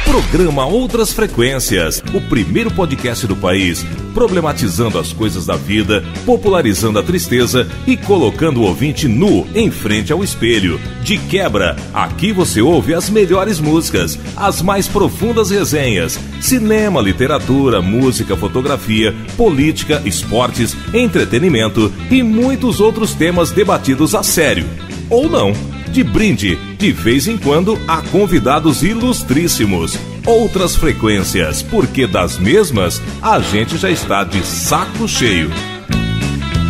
Programa Outras Frequências, o primeiro podcast do país, problematizando as coisas da vida, popularizando a tristeza e colocando o ouvinte nu em frente ao espelho. De quebra, aqui você ouve as melhores músicas, as mais profundas resenhas, cinema, literatura, música, fotografia, política, esportes, entretenimento e muitos outros temas debatidos a sério. Ou não. De brinde, de vez em quando, há convidados ilustríssimos. Outras frequências, porque das mesmas, a gente já está de saco cheio.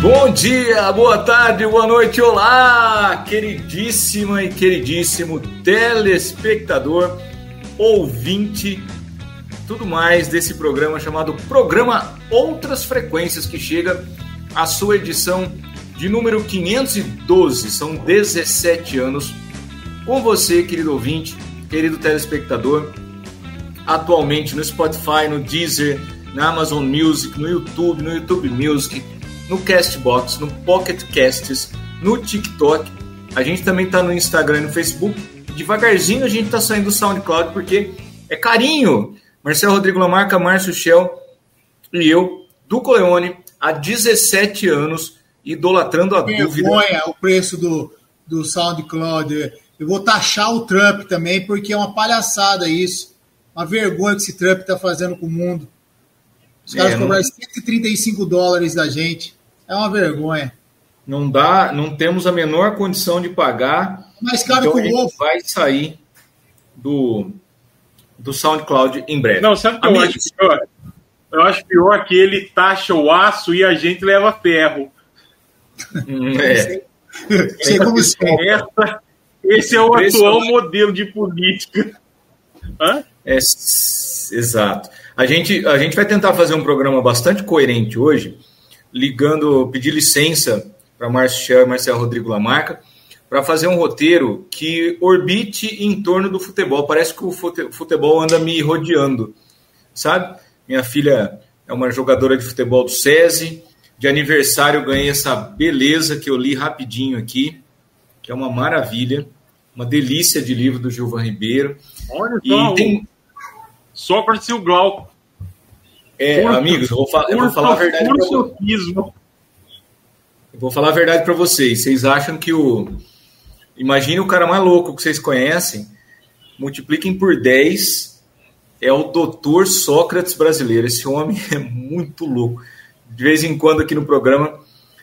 Bom dia, boa tarde, boa noite, olá, queridíssima e queridíssimo telespectador, ouvinte, tudo mais desse programa chamado Programa Outras Frequências, que chega à sua edição de número 512, são 17 anos, com você, querido ouvinte, querido telespectador, atualmente no Spotify, no Deezer, na Amazon Music, no YouTube Music, no Castbox, no Pocket Casts, no TikTok, a gente também está no Instagram e no Facebook, devagarzinho a gente está saindo do SoundCloud, porque é carinho. Marcelo Rodrigo Lamarca, Márcio Shell e eu, do Coleone, há 17 anos, idolatrando a dúvida. Vergonha o preço do SoundCloud. Eu vou taxar o Trump também, porque é uma palhaçada isso. Uma vergonha que esse Trump está fazendo com o mundo. Os caras cobraram $135 da gente. É uma vergonha. Não dá, não temos a menor condição de pagar. Mais caro então que o ovo. Vai sair do SoundCloud em breve. Não, sabe o que eu acho pior? Eu acho pior que ele taxa o aço e a gente leva ferro. Sei como esse é o atual modelo de política. Hã? Exato. A gente vai tentar fazer um programa bastante coerente hoje, pedir licença para Márcio e Marcelo Rodrigo Lamarca, para fazer um roteiro que orbite em torno do futebol. Parece que o futebol anda me rodeando, sabe? Minha filha é uma jogadora de futebol do SESI. De aniversário eu ganhei essa beleza que eu li rapidinho aqui, que é uma maravilha, uma delícia de livro do Gilvan Ribeiro. Olha só, Sócrates e o Glauco. Amigos, eu vou falar a verdade para vocês. Eu vou falar a verdade para vocês. Vocês acham que Imagine o cara mais louco que vocês conhecem, multipliquem por 10, é o Dr. Sócrates brasileiro. Esse homem é muito louco. De vez em quando aqui no programa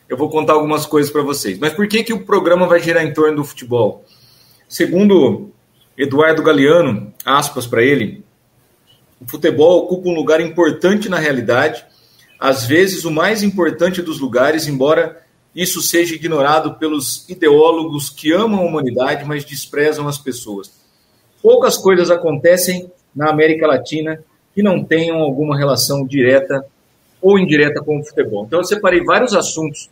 eu vou contar algumas coisas para vocês. Mas por que o programa vai girar em torno do futebol? Segundo Eduardo Galeano, aspas para ele, o futebol ocupa um lugar importante na realidade, às vezes o mais importante dos lugares, embora isso seja ignorado pelos ideólogos que amam a humanidade, mas desprezam as pessoas. Poucas coisas acontecem na América Latina que não tenham alguma relação direta ou indireta com o futebol. Então eu separei vários assuntos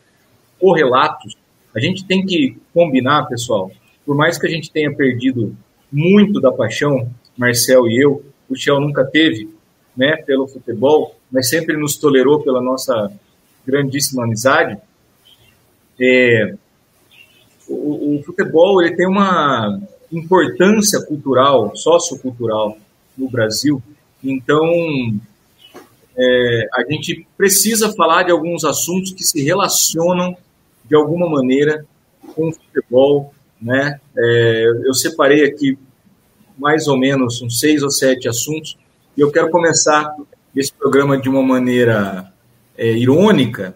correlatos. A gente tem que combinar, pessoal, por mais que a gente tenha perdido muito da paixão, Marcel e eu, o Shell nunca teve, né, pelo futebol, mas sempre nos tolerou pela nossa grandíssima amizade. O futebol ele tem uma importância cultural, sociocultural no Brasil, então a gente precisa falar de alguns assuntos que se relacionam de alguma maneira com o futebol, né? Eu separei aqui mais ou menos uns 6 ou 7 assuntos e eu quero começar esse programa de uma maneira irônica,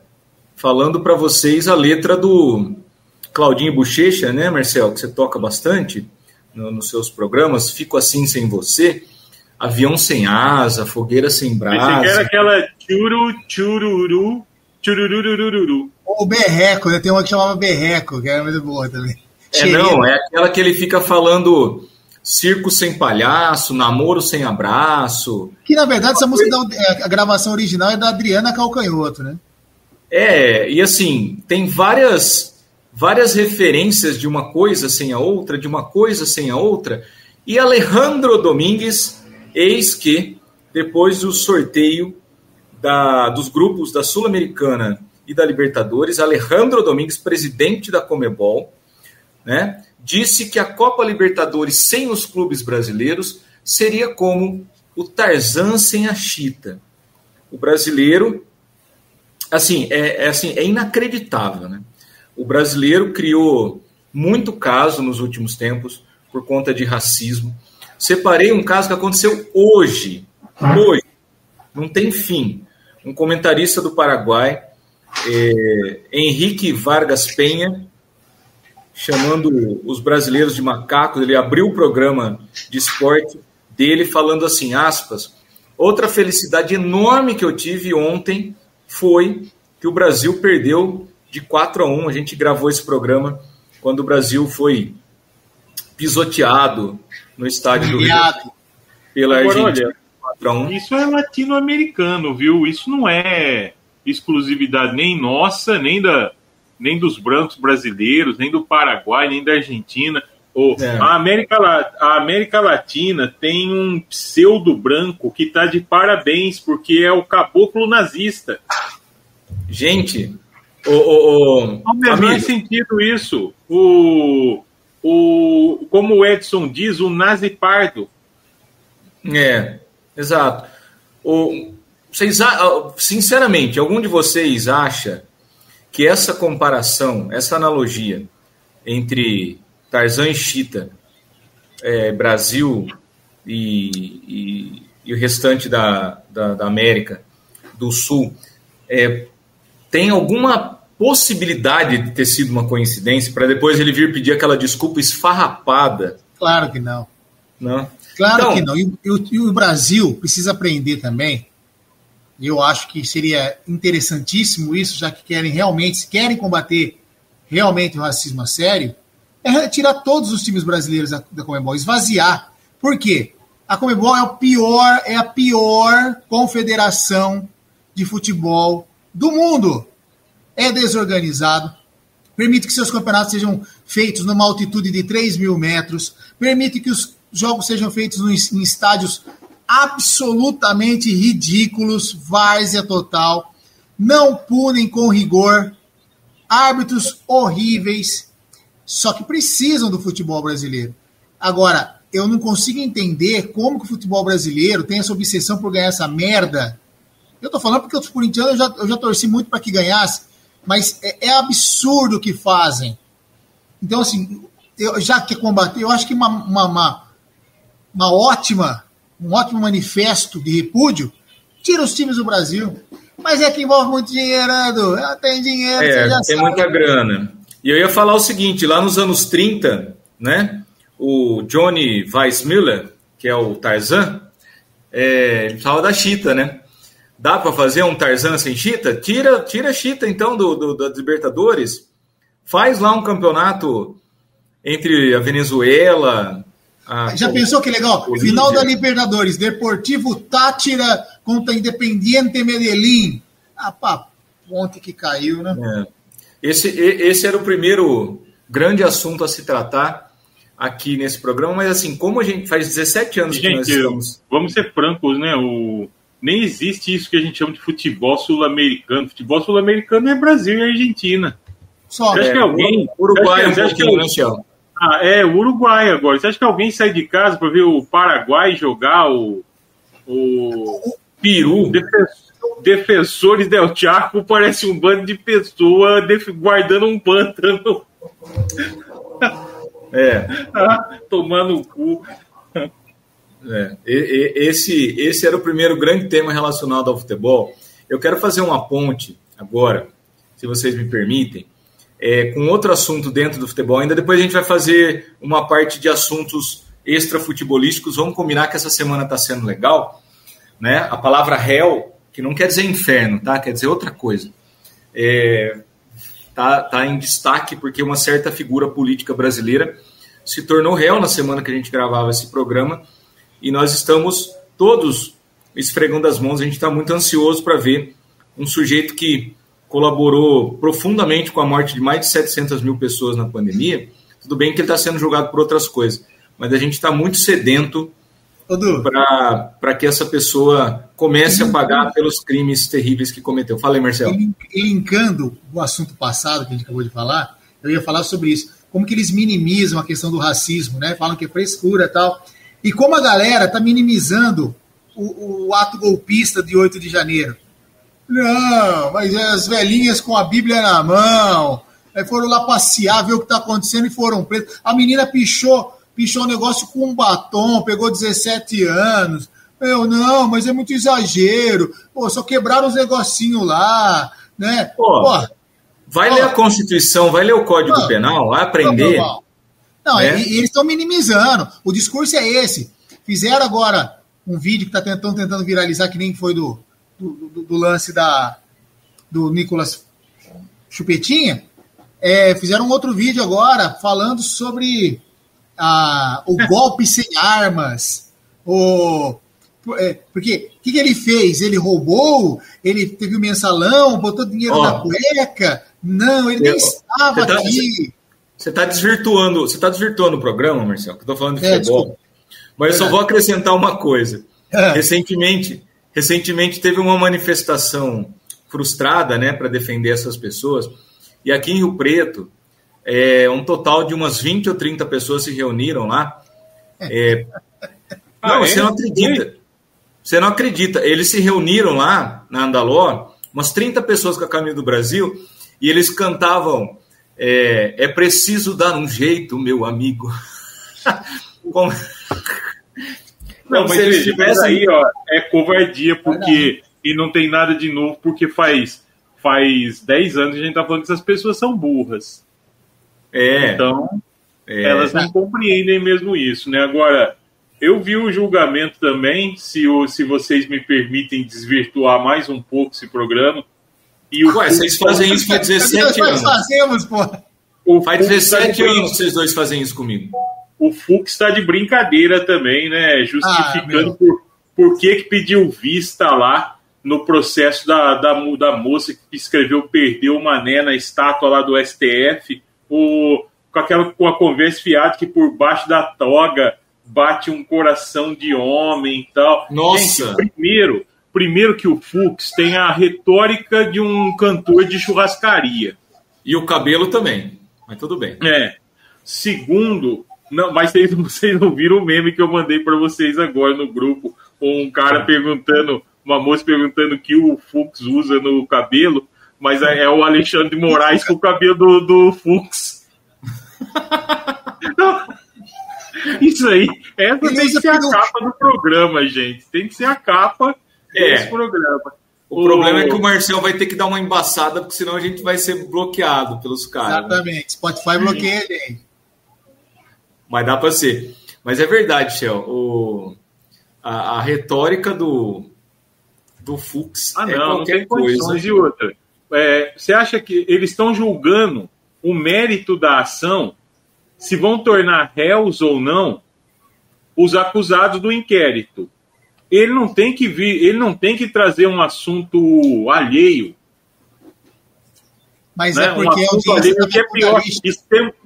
falando para vocês a letra do Claudinho Bochecha, né, Marcel, que você toca bastante nos seus programas, Fico Assim Sem Você, Avião Sem Asa, Fogueira Sem Brasa. Você quer aquela churururu, churururururu. O Berreco, eu tenho uma que chamava Berreco, que era muito boa também. É aquela que ele fica falando circo sem palhaço, namoro sem abraço. Que, na verdade, essa música, a gravação original é da Adriana Calcanhoto, né? E assim, tem várias referências de uma coisa sem a outra, de uma coisa sem a outra, e Alejandro Domingues, eis que, depois do sorteio dos grupos da Sul-Americana e da Libertadores, Alejandro Domingues, presidente da Conmebol, né, disse que a Copa Libertadores sem os clubes brasileiros seria como o Tarzan sem a Chita. O brasileiro, é inacreditável, né? O brasileiro criou muito caso nos últimos tempos por conta de racismo. Separei um caso que aconteceu hoje, não tem fim. Um comentarista do Paraguai, Henrique Vargas Penha, chamando os brasileiros de macacos, ele abriu o programa de esporte dele falando assim, aspas, outra felicidade enorme que eu tive ontem foi que o Brasil perdeu de 4-1, a gente gravou esse programa quando o Brasil foi pisoteado no estádio do Rio pela Argentina. Olha, isso é latino-americano, viu? Isso não é exclusividade nem nossa, nem dos brancos brasileiros, nem do Paraguai, nem da Argentina. A América Latina tem um pseudo branco que está de parabéns, porque é o caboclo nazista. Gente, não menor sentido isso. Como o Edson diz, o nazi pardo. Exato. Sinceramente, algum de vocês acha que essa comparação, essa analogia entre Tarzan e Chita, Brasil e o restante da América do Sul, tem alguma possibilidade de ter sido uma coincidência para depois ele vir pedir aquela desculpa esfarrapada? Claro que não. Não? Claro que não. E o Brasil precisa aprender também, e eu acho que seria interessantíssimo isso, já que se querem combater realmente o racismo a sério, é retirar todos os times brasileiros da Conmebol, esvaziar. Por quê? A Conmebol é a pior confederação de futebol do mundo. É desorganizado, permite que seus campeonatos sejam feitos numa altitude de 3.000 metros, permite que os jogos sejam feitos em estádios absolutamente ridículos, várzea total, não punem com rigor, árbitros horríveis, só que precisam do futebol brasileiro. Agora, eu não consigo entender como que o futebol brasileiro tem essa obsessão por ganhar essa merda. Eu tô falando porque os corintianos eu já torci muito para que ganhasse, mas é absurdo o que fazem. Então, assim, já que combater, eu acho que um ótimo manifesto de repúdio tira os times do Brasil. Mas é que envolve muito dinheiro, Edu. Tem dinheiro, você já tem sabe. Muita grana. E eu ia falar o seguinte, lá nos anos 30, né, o Johnny Weissmuller, que é o Tarzan, ele falava da Chita, né? Dá para fazer um Tarzan sem Chita? Tira a Chita, então, das Libertadores. Faz lá um campeonato entre a Venezuela... Já pensou que legal? Bolívia. Final da Libertadores, Deportivo Táchira contra Independiente Medellín. Ponte que caiu, né? Esse era o primeiro grande assunto a se tratar aqui nesse programa, mas assim, como a gente faz 17 anos que nós estamos... Vamos ser francos, né? Nem existe isso que a gente chama de futebol sul-americano. Futebol sul-americano é Brasil e Argentina. Só. Você acha que alguém... Uruguai o Uruguai agora. Você acha que alguém sai de casa para ver o Paraguai jogar o Peru? Defensores del Chaco parece um bando de pessoas guardando um pântano. Tomando o cu. Esse era o primeiro grande tema relacionado ao futebol. Eu quero fazer uma ponte agora, se vocês me permitem, com outro assunto dentro do futebol. Ainda depois a gente vai fazer uma parte de assuntos extrafutebolísticos. Vamos combinar que essa semana está sendo legal, né? A palavra hell, que não quer dizer inferno, tá? Quer dizer outra coisa. Tá em destaque porque uma certa figura política brasileira se tornou réu na semana que a gente gravava esse programa, e nós estamos todos esfregando as mãos. A gente está muito ansioso para ver um sujeito que colaborou profundamente com a morte de mais de 700 mil pessoas na pandemia. Tudo bem que ele está sendo julgado por outras coisas, mas a gente está muito sedento para que essa pessoa comece a pagar pelos crimes terríveis que cometeu. Fala aí, Marcelo. Linkando o assunto passado que a gente acabou de falar, eu ia falar sobre isso. Como que eles minimizam a questão do racismo, né? Falam que é frescura e tal. E como a galera está minimizando o ato golpista de 8 de janeiro. Não, mas as velhinhas com a Bíblia na mão, foram lá passear, ver o que está acontecendo e foram presos. A menina pichou o negócio com um batom, pegou 17 anos. Não, mas é muito exagero. Pô, só quebraram os negocinhos lá, né? Pô, vai ler a Constituição, vai ler o Código Penal, vai aprender. Não, né? E eles estão minimizando. O discurso é esse. Fizeram agora um vídeo que está tentando viralizar, que nem foi do lance do Nicolas Chupetinha. Fizeram um outro vídeo agora falando sobre o golpe sem armas. Porque o que ele fez? Ele roubou? Ele teve um mensalão? Botou dinheiro na cueca? Não, ele nem estava aqui. Você está desvirtuando o programa, Marcelo, que eu estou falando de futebol. Desculpa. Mas eu só vou acrescentar uma coisa. Recentemente teve uma manifestação frustrada, né, para defender essas pessoas. E aqui em Rio Preto, um total de umas 20 ou 30 pessoas se reuniram lá. Você não acredita. Você não acredita. Eles se reuniram lá na Andaló, umas 30 pessoas com a camisa do Brasil, e eles cantavam é preciso dar um jeito, meu amigo. Como... Não, mas se eles tivessem aí, é covardia, porque e não tem nada de novo, porque faz 10 anos que a gente tá falando que essas pessoas são burras. Então, elas não compreendem mesmo isso, né? Agora, eu vi o julgamento também, se vocês me permitem desvirtuar mais um pouco esse programa. Vocês fazem isso faz 17 anos. Nós fazemos, pô. Faz 17 anos que vocês dois fazem isso comigo. O Fux está de brincadeira também, né? Justificando por que pediu vista lá no processo da moça que escreveu Perdeu o Mané na estátua lá do STF, com a conversa fiada que por baixo da toga bate um coração de homem e tal. Nossa! Gente, primeiro que o Fux tem a retórica de um cantor de churrascaria. E o cabelo também, mas tudo bem. Segundo, não, mas vocês não viram o meme que eu mandei para vocês agora no grupo, um cara uma moça perguntando o que o Fux usa no cabelo, mas é o Alexandre de Moraes com o cabelo do Fux. Isso aí, essa tem que ser a capa do programa, gente. Tem que ser a capa desse programa. O problema é que o Marcel vai ter que dar uma embaçada, porque senão a gente vai ser bloqueado pelos caras. Exatamente. Né? Spotify bloqueia a gente. Mas dá para ser. Mas é verdade, Shell. A retórica do Fux não tem condições de outra. Você acha que eles estão julgando o mérito da ação, se vão tornar réus ou não os acusados do inquérito? Ele não tem que trazer um assunto alheio. Mas né? Porque é pior,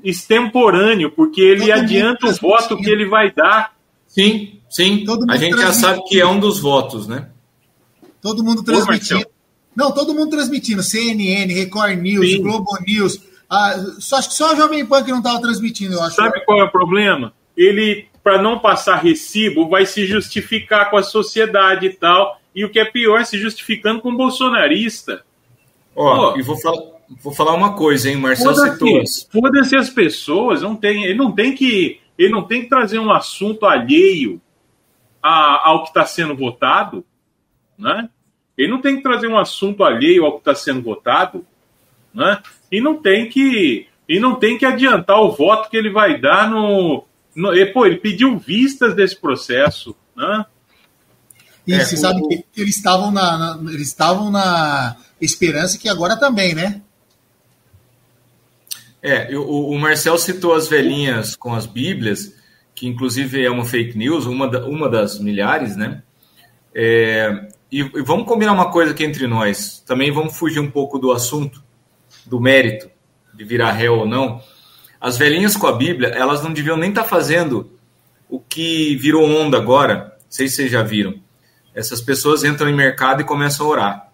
extemporâneo, porque ele adianta o voto que ele vai dar. Sim. A gente já sabe que é um dos votos, né? Todo mundo transmitindo. Todo mundo transmitindo. CNN, Record News, Globo News. Acho que só a Jovem Pan que não estava transmitindo, eu acho. Sabe qual é o problema? Ele, para não passar recibo, vai se justificar com a sociedade e tal. E o que é pior, se justificando com bolsonarista. E vou falar uma coisa, hein? O Marcelo citou isso. Foda-se as pessoas, ele não tem que trazer um assunto alheio ao que está sendo votado, né? Ele não tem que trazer um assunto alheio ao que está sendo votado, né? E não tem que adiantar o voto que ele vai dar ele pediu vistas desse processo, né? E você sabe que eles estavam na esperança que agora também, né? O Marcel citou as velhinhas com as Bíblias, que inclusive é uma fake news, uma das milhares, né? E vamos combinar uma coisa aqui entre nós. Também vamos fugir um pouco do assunto, do mérito, de virar réu ou não. As velhinhas com a Bíblia, elas não deviam nem estar fazendo o que virou onda agora. Não sei se vocês já viram. Essas pessoas entram em mercado e começam a orar,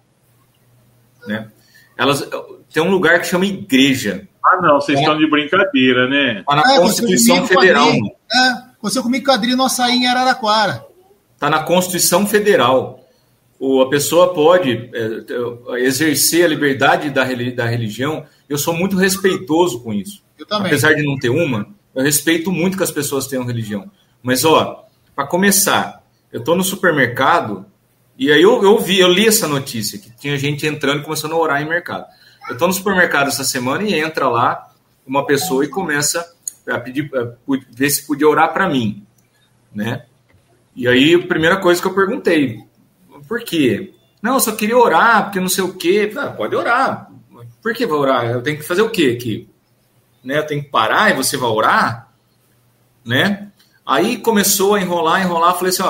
né? Elas tem um lugar que chama igreja. Não, vocês estão de brincadeira, né? Na Constituição Federal. Aconteceu comigo com a Adri no açaí em Araraquara. Está na Constituição Federal. A pessoa pode exercer a liberdade da religião. Eu sou muito respeitoso com isso. Eu também. Apesar de não ter uma, eu respeito muito que as pessoas tenham religião. Mas, para começar, eu estou no supermercado e aí eu li essa notícia, que tinha gente entrando e começando a orar em mercado. Eu estou no supermercado essa semana e entra lá uma pessoa e começa a pedir, ver se podia orar para mim, né? E aí, a primeira coisa que eu perguntei, por quê? Não, eu só queria orar, porque não sei o quê. Pode orar. Por que vai orar? Eu tenho que fazer o quê aqui? Né? Eu tenho que parar e você vai orar? Né? Aí começou a enrolar. Falei assim,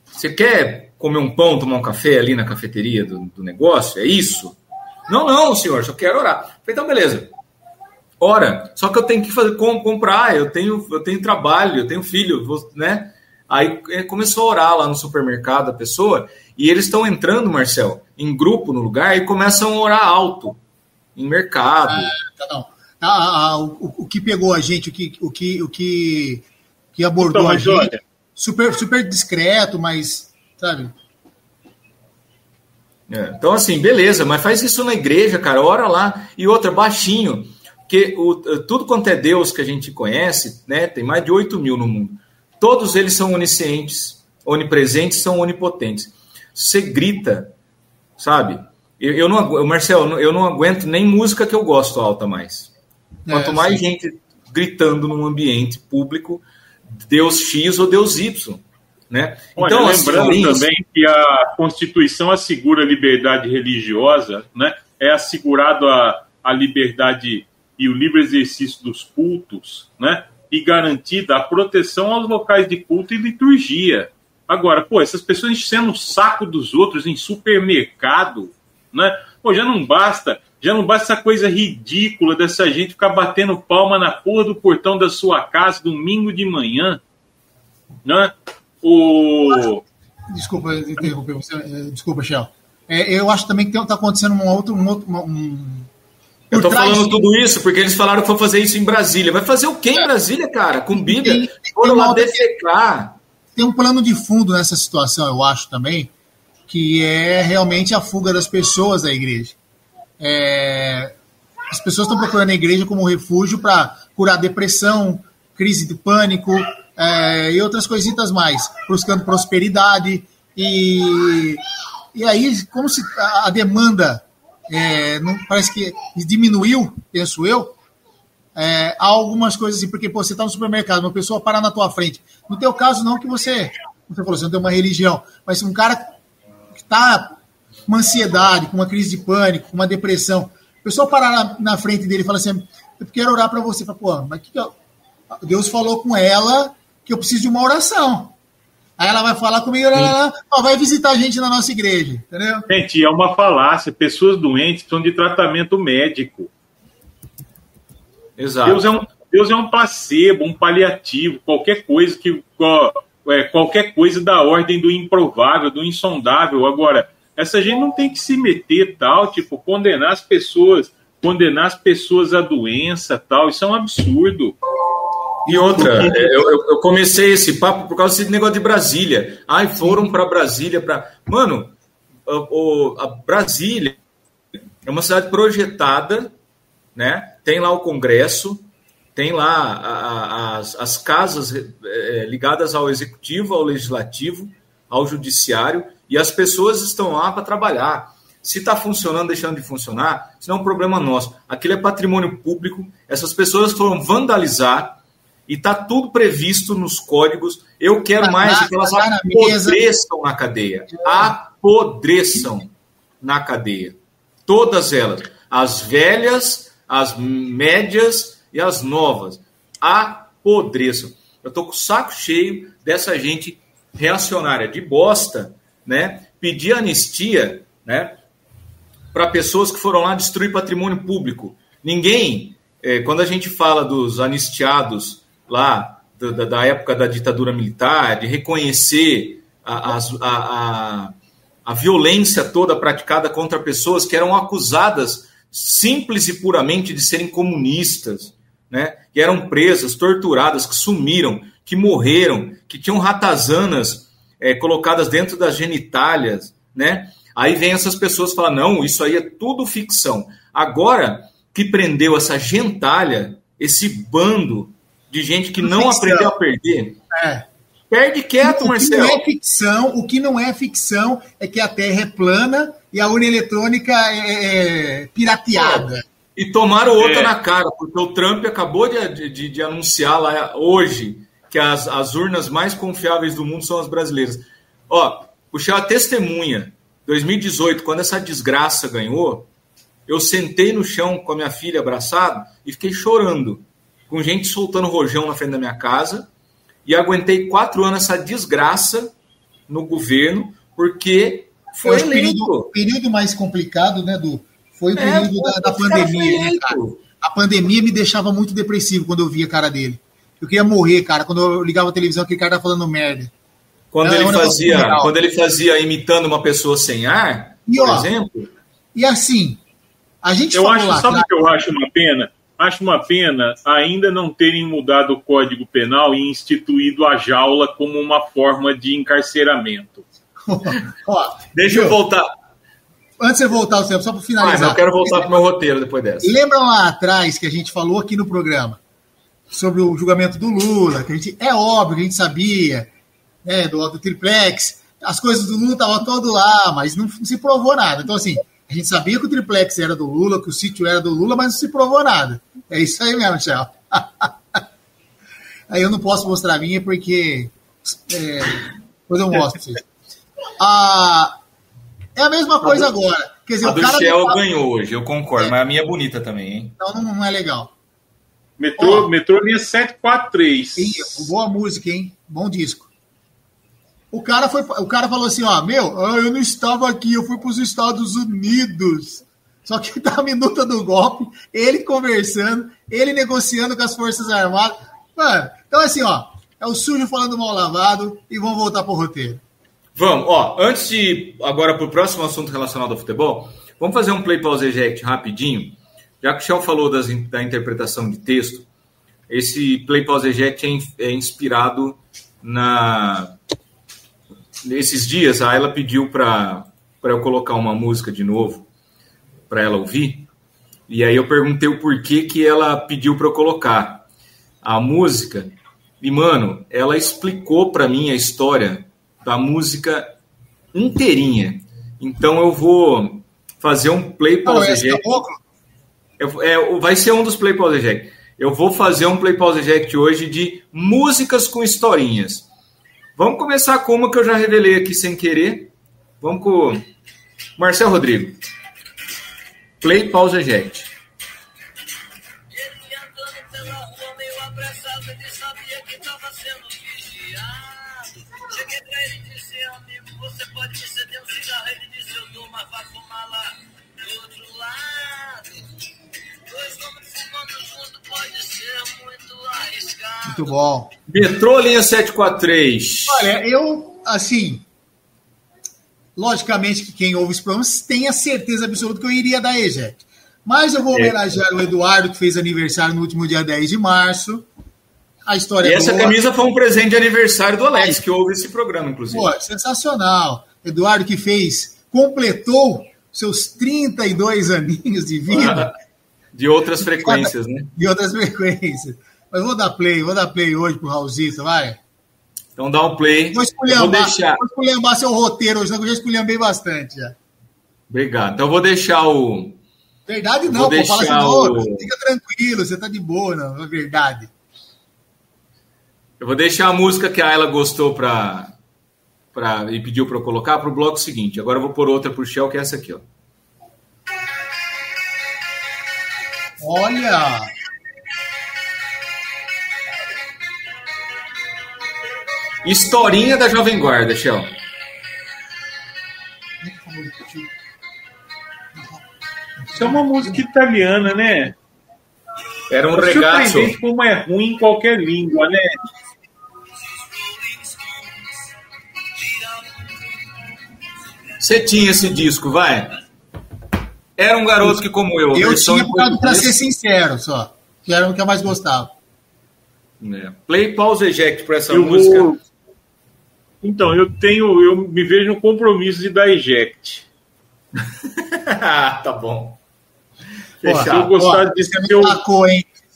você quer comer um pão, tomar um café ali na cafeteria do negócio? É isso? Não, senhor, só quero orar. Falei, então, beleza. Ora, só que eu tenho que comprar, eu tenho trabalho, eu tenho filho, né? Aí começou a orar lá no supermercado a pessoa, e eles estão entrando, Marcel, em grupo no lugar e começam a orar alto, em mercado. O que pegou a gente, o que abordou então, a gente, olha, super discreto, mas, sabe... Então, assim, beleza, mas faz isso na igreja, cara, ora lá. E outra, baixinho, porque tudo quanto é Deus que a gente conhece, né, tem mais de 8 mil no mundo. Todos eles são oniscientes, onipresentes, são onipotentes. Você grita, sabe? Marcelo, eu não aguento nem música que eu gosto alta mais. Quanto mais gente gritando num ambiente público, Deus X ou Deus Y. Né? Olha, então, lembrando também que a Constituição assegura a liberdade religiosa, né? É assegurado a liberdade e o livre exercício dos cultos, né? E garantida a proteção aos locais de culto e liturgia. Agora, essas pessoas enchendo o saco dos outros em supermercado, né? Já não basta essa coisa ridícula dessa gente ficar batendo palma na porra do portão da sua casa domingo de manhã, né? Desculpa interromper você. Desculpa, Shell. Eu acho também que está acontecendo Eu estou falando tudo isso porque eles falaram que vão fazer isso em Brasília. Vai fazer o quê em Brasília, cara? Com Bíblia? Foram lá defecar. Tem um plano de fundo nessa situação, eu acho também, que é realmente a fuga das pessoas da igreja. As pessoas estão procurando a igreja como refúgio para curar depressão, crise de pânico e outras coisitas mais, buscando prosperidade. E aí, como se a demanda... não, parece que diminuiu, penso eu. Há algumas coisas assim, porque você está no supermercado, uma pessoa parar na tua frente. No teu caso, não que você falou, você não tem uma religião, mas um cara que está com uma ansiedade, com uma crise de pânico, com uma depressão, a pessoa parar na frente dele e falar assim, eu quero orar para você. Fala, mas Deus falou com ela que eu preciso de uma oração. Aí ela vai falar comigo, vai visitar a gente na nossa igreja, entendeu? Gente, é uma falácia. Pessoas doentes precisam de tratamento médico. Exato. Deus é um placebo, um paliativo, qualquer coisa da ordem do improvável, do insondável. Agora, essa gente não tem que se meter, tal, tipo, condenar as pessoas à doença, tal. Isso é um absurdo. E outra, eu comecei esse papo por causa desse negócio de Brasília. Foram para Brasília para... Mano, a Brasília é uma cidade projetada, né? Tem lá o Congresso, tem lá as casas ligadas ao Executivo, ao Legislativo, ao Judiciário, e as pessoas estão lá para trabalhar. Se está funcionando, deixando de funcionar, isso não é um problema nosso. Aquilo é patrimônio público, essas pessoas foram vandalizar, e está tudo previsto nos códigos. Eu quero mais que elas apodreçam na cadeia. Apodreçam na cadeia. Todas elas. As velhas, as médias e as novas. Apodreçam. Eu estou com o saco cheio dessa gente reacionária de bosta, né? Pedir anistia, né? Para pessoas que foram lá destruir patrimônio público. Ninguém, quando a gente fala dos anistiados lá da época da ditadura militar, de reconhecer a violência toda praticada contra pessoas que eram acusadas simples e puramente de serem comunistas, né? Que eram presas, torturadas, que sumiram, que morreram, que tinham ratazanas colocadas dentro das genitálias, né? Aí vem essas pessoas falar, não, isso aí é tudo ficção. Agora que prendeu essa gentalha, esse bando de gente que não aprendeu a perder, perde quieto, Marcelo. O que não é ficção é que a Terra é plana e a urna eletrônica é pirateada. E tomaram outra na cara, porque o Trump acabou de anunciar lá hoje que as urnas mais confiáveis do mundo são as brasileiras. Ó, puxei a testemunha. 2018, quando essa desgraça ganhou, eu sentei no chão com a minha filha abraçado e fiquei chorando, com gente soltando rojão na frente da minha casa, e aguentei 4 anos essa desgraça no governo, porque foi eleito. O período mais complicado, né, foi o período da pandemia, né, cara? A pandemia me deixava muito depressivo quando eu via a cara dele. Eu queria morrer, cara, quando eu ligava a televisão, aquele cara tá falando merda. Quando ele fazia imitando uma pessoa sem ar, por exemplo. E assim, a gente sabe o que eu acho uma pena? Acho uma pena ainda não terem mudado o Código Penal e instituído a jaula como uma forma de encarceramento. Deixa eu voltar. Antes de você voltar, só para finalizar. Eu quero voltar para o meu roteiro depois dessa. Lembram lá atrás que a gente falou aqui no programa sobre o julgamento do Lula, que é óbvio que a gente sabia, né, do triplex, as coisas do Lula estavam todas lá, mas não se provou nada. Então, assim, a gente sabia que o triplex era do Lula, que o sítio era do Lula, mas não se provou nada. É isso aí mesmo, Michel. Aí eu não posso mostrar a minha porque depois eu mostro. É a mesma coisa agora. Quer dizer, a do Shell ganhou hoje, eu concordo, mas a minha é bonita também, hein? Então não é legal. Metrô linha 743. Boa música, hein? Bom disco. O cara falou assim, eu não estava aqui, eu fui para os Estados Unidos. Só que tá a minuta do golpe, ele conversando, ele negociando com as Forças Armadas. Mano, então assim, é o sujo falando mal lavado e vamos voltar pro roteiro. Vamos, antes de ir agora pro próximo assunto relacionado ao futebol, vamos fazer um play pause eject rapidinho. Já que o Shell falou da interpretação de texto, esse play pause eject é inspirado nesses dias, a Ayla pediu para eu colocar uma música de novo para ela ouvir, e aí eu perguntei o porquê que ela pediu para eu colocar a música, e mano, ela explicou para mim a história da música inteirinha. Então eu vou fazer um play pause eject. Vai ser um dos play pause eject. Eu vou fazer um play pause eject hoje de músicas com historinhas. Vamos começar com uma que eu já revelei aqui sem querer. Vamos com Marcelo Rodrigo. Play pause eject. Ele andando pela rua meio apressado, ele sabia que estava sendo vigiado. Cheguei pra ele e disse, amigo, você pode me ceder um cigarro? Ele disse, eu dou, mas vai fumar lá do outro lado. Dois homens fumando junto pode ser muito arriscado. Muito bom. Metrô linha 743. Olha, eu, assim, logicamente que quem ouve os programas tem a certeza absoluta que eu iria dar eject. Mas eu vou homenagear o Eduardo, que fez aniversário no último dia 10 de março. A história e essa camisa foi um presente de aniversário do Alex, que ouve esse programa, inclusive. Pô, sensacional. Eduardo que completou seus 32 aninhos de vida. De outras frequências, né? De outras frequências. Mas vou dar play hoje pro Raulzito, vai. Então dá um play. Vou esculhambar seu roteiro hoje, eu já esculhambei bastante já. Obrigado. Então eu vou deixar o... Verdade não, pô, fala assim, fica tranquilo, você tá de boa, não é verdade. Eu vou deixar a música que a Ayla gostou e pediu para eu colocar para o bloco seguinte. Agora eu vou pôr outra pro Shell, que é essa aqui, ó. Olha! Historinha da Jovem Guarda, Shell. Isso é uma música italiana, né? Era um regaço. Surpreendente como é ruim em qualquer língua, né? Você tinha esse disco, vai? Era um garoto que, como eu... Eu tinha, para ser sincero, só. Que era o que eu mais gostava. Play, pause, eject para essa música. Então, eu me vejo no compromisso de dar eject. Tá bom. Fechado. Se eu gostasse de ser se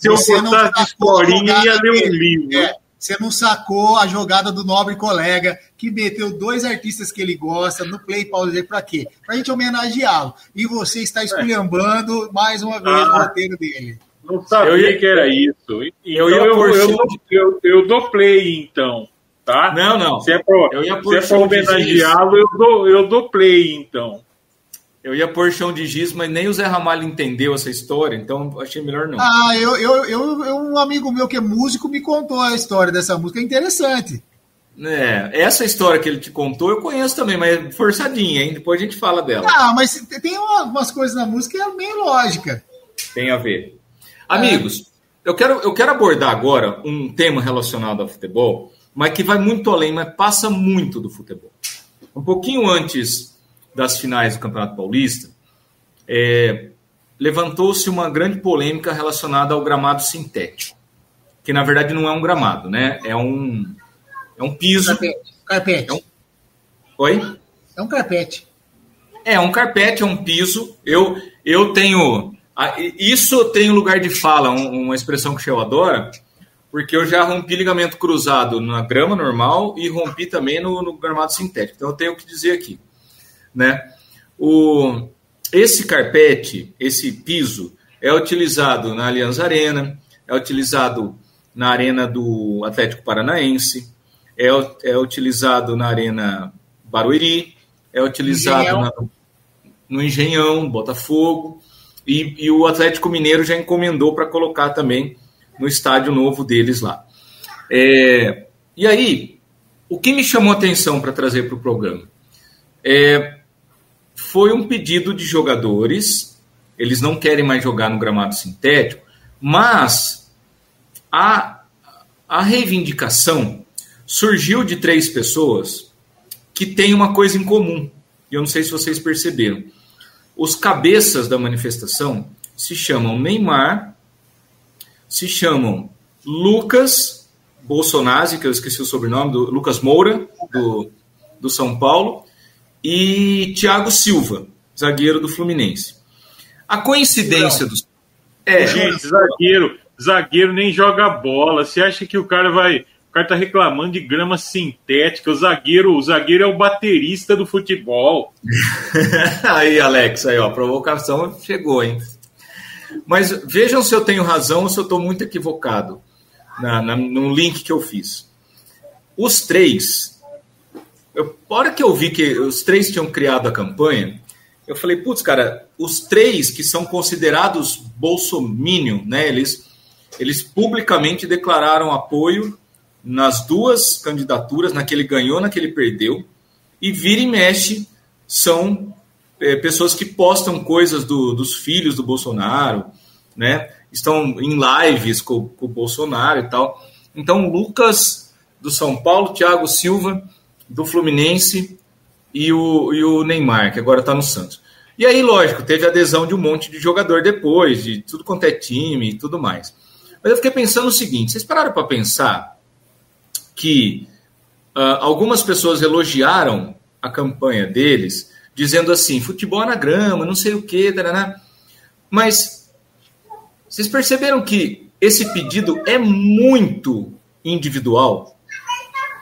eu gostasse de historinha, ia ler um livro. Você não sacou a jogada do nobre colega que meteu 2 artistas que ele gosta no Play Pause para quê? Para a gente homenageá-lo. E você está esculhambando mais uma vez o roteiro dele. Não sabia que era isso. Então eu dou play, então. Tá? Não. Se é para homenageá-lo, eu dou play, então. Eu ia pôr chão de giz, mas nem o Zé Ramalho entendeu essa história, então achei melhor não. Um amigo meu que é músico me contou a história dessa música, é interessante. Essa história que ele te contou eu conheço também, mas é forçadinha, hein? Depois a gente fala dela. Mas tem umas coisas na música que é meio lógica. Tem a ver. Amigos, eu quero abordar agora um tema relacionado ao futebol, mas que vai muito além, mas passa muito do futebol. Um pouquinho antes das finais do Campeonato Paulista, levantou-se uma grande polêmica relacionada ao gramado sintético, que na verdade não é um gramado, né? É um piso. Carpete. Oi? É um carpete. É um carpete, é um piso. Eu tenho... Isso eu tenho lugar de fala, uma expressão que eu adoro, porque eu já rompi ligamento cruzado na grama normal e rompi também no gramado sintético. Então eu tenho que dizer aqui, né? Esse carpete, esse piso, é utilizado na Allianz Arena, é utilizado na Arena do Atlético Paranaense, é utilizado na Arena Barueri, é utilizado no Engenhão, Botafogo, e o Atlético Mineiro já encomendou para colocar também no estádio novo deles lá. E aí, o que me chamou a atenção para trazer para o programa? Foi um pedido de jogadores, eles não querem mais jogar no gramado sintético, mas a reivindicação surgiu de 3 pessoas que têm uma coisa em comum, e eu não sei se vocês perceberam. Os cabeças da manifestação se chamam Neymar, se chamam Lucas Bolsonaro, que eu esqueci o sobrenome, do Lucas Moura, do São Paulo, e Thiago Silva, zagueiro do Fluminense. A coincidência dos... Gente, zagueiro nem joga bola. Você acha que o cara tá reclamando de grama sintética? O zagueiro é o baterista do futebol. Aí, Alex, a provocação chegou, hein? Mas vejam se eu tenho razão ou se eu estou muito equivocado no link que eu fiz. Os 3... A hora que eu vi que os 3 tinham criado a campanha, eu falei, putz, cara, os 3 que são considerados bolsominion, né, eles publicamente declararam apoio nas 2 candidaturas, na que ele ganhou, na que ele perdeu, e vira e mexe são pessoas que postam coisas dos filhos do Bolsonaro, né, estão em lives com o Bolsonaro e tal. Então, Lucas do São Paulo, Thiago Silva do Fluminense e o Neymar, que agora está no Santos. E aí, lógico, teve adesão de um monte de jogador depois, de tudo quanto é time e tudo mais. Mas eu fiquei pensando o seguinte, vocês pararam para pensar que algumas pessoas elogiaram a campanha deles, dizendo assim, futebol na grama, não sei o quê, taraná. Mas vocês perceberam que esse pedido é muito individual?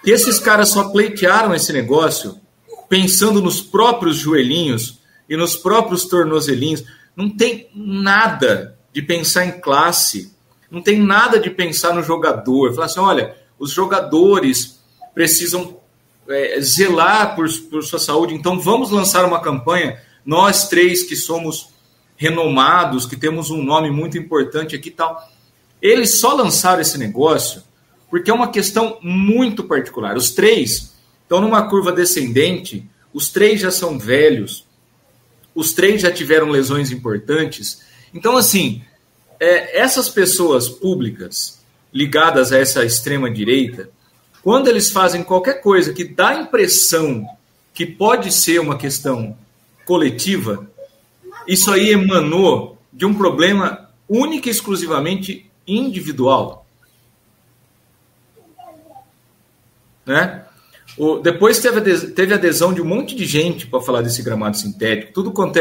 Que esses caras só pleitearam esse negócio pensando nos próprios joelhinhos e nos próprios tornozelinhos. Não tem nada de pensar em classe, não tem nada de pensar no jogador. Falar assim, olha, os jogadores precisam zelar por sua saúde, então vamos lançar uma campanha, nós 3 que somos renomados, que temos um nome muito importante aqui e tal. Eles só lançaram esse negócio porque é uma questão muito particular. Os 3 estão numa curva descendente, os 3 já são velhos, os 3 já tiveram lesões importantes. Então, assim, essas pessoas públicas ligadas a essa extrema-direita, quando eles fazem qualquer coisa que dá a impressão que pode ser uma questão coletiva, isso aí emanou de um problema único e exclusivamente individual. né? Depois teve adesão de um monte de gente para falar desse gramado sintético. Tudo quanto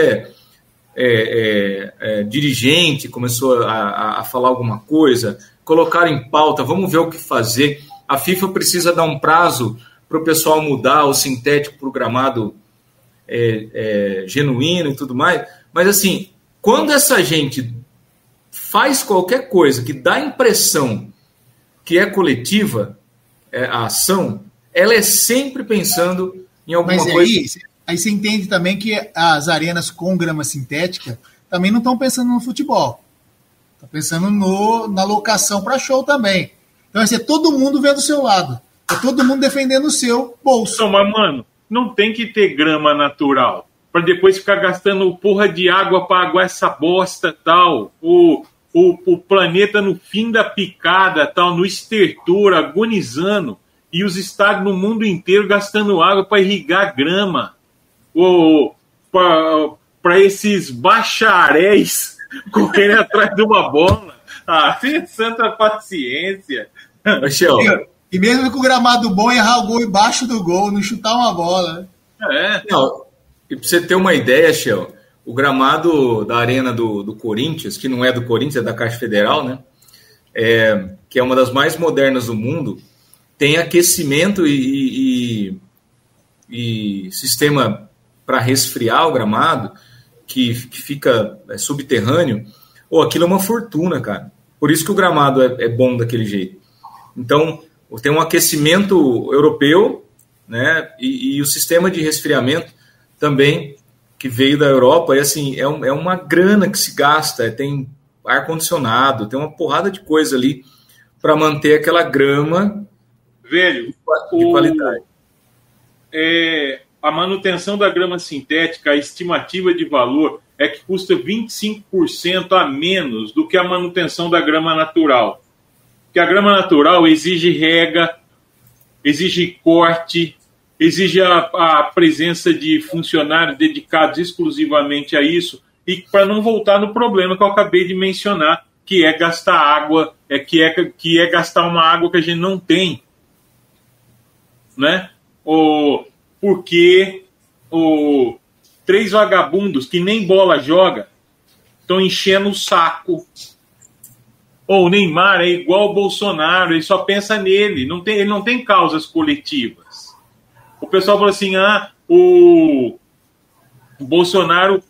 dirigente começou a falar alguma coisa, colocaram em pauta, vamos ver o que fazer. A FIFA precisa dar um prazo para o pessoal mudar o sintético para o gramado genuíno e tudo mais. Mas, assim, quando essa gente faz qualquer coisa que dá a impressão que é coletiva, a ação, ela é sempre pensando em alguma coisa. Aí você entende também que as arenas com grama sintética também não estão pensando no futebol. Estão pensando na locação para show também. Então vai ser todo mundo vendo o seu lado. É todo mundo defendendo o seu bolso. Não, mas, mano, não tem que ter grama natural para depois ficar gastando porra de água para aguar essa bosta tal. O planeta no fim da picada, tal, no estertor, agonizando. E os estados no mundo inteiro gastando água para irrigar grama. Para esses bacharéis correrem atrás de uma bola. Tenha santa paciência. E mesmo com o gramado bom, errar o gol embaixo do gol, não chutar uma bola. Não, e para você ter uma ideia, Shell, o gramado da arena do Corinthians, que não é do Corinthians, é da Caixa Federal, né? Que é uma das mais modernas do mundo, tem aquecimento e sistema para resfriar o gramado, que fica subterrâneo. Aquilo é uma fortuna, cara. Por isso que o gramado é bom daquele jeito. Então, tem um aquecimento europeu, né? E o sistema de resfriamento também, que veio da Europa, e assim, é uma grana que se gasta, tem ar-condicionado, tem uma porrada de coisa ali para manter aquela grama de qualidade. A manutenção da grama sintética, a estimativa de valor é que custa 25% a menos do que a manutenção da grama natural. Porque a grama natural exige rega, exige corte, exige a presença de funcionários dedicados exclusivamente a isso, e para não voltar no problema que eu acabei de mencionar, que é gastar água, que é gastar uma água que a gente não tem, né? Porque 3 vagabundos que nem bola joga estão enchendo o saco. O Neymar é igual o Bolsonaro, ele só pensa nele, ele não tem causas coletivas. O pessoal fala assim, o Bolsonaro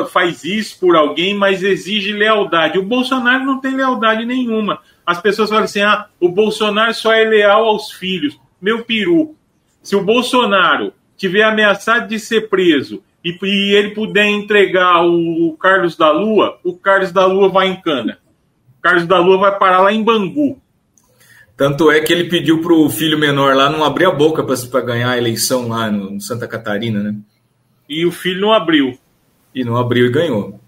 faz isso por alguém, mas exige lealdade. O Bolsonaro não tem lealdade nenhuma. As pessoas falam assim, o Bolsonaro só é leal aos filhos. Meu peru, se o Bolsonaro tiver ameaçado de ser preso e ele puder entregar o Carlos da Lua, o Carlos da Lua vai em cana. O Carlos da Lua vai parar lá em Bangu. Tanto é que ele pediu para o filho menor lá não abrir a boca para ganhar a eleição lá no Santa Catarina, né? E o filho não abriu. E não abriu e ganhou.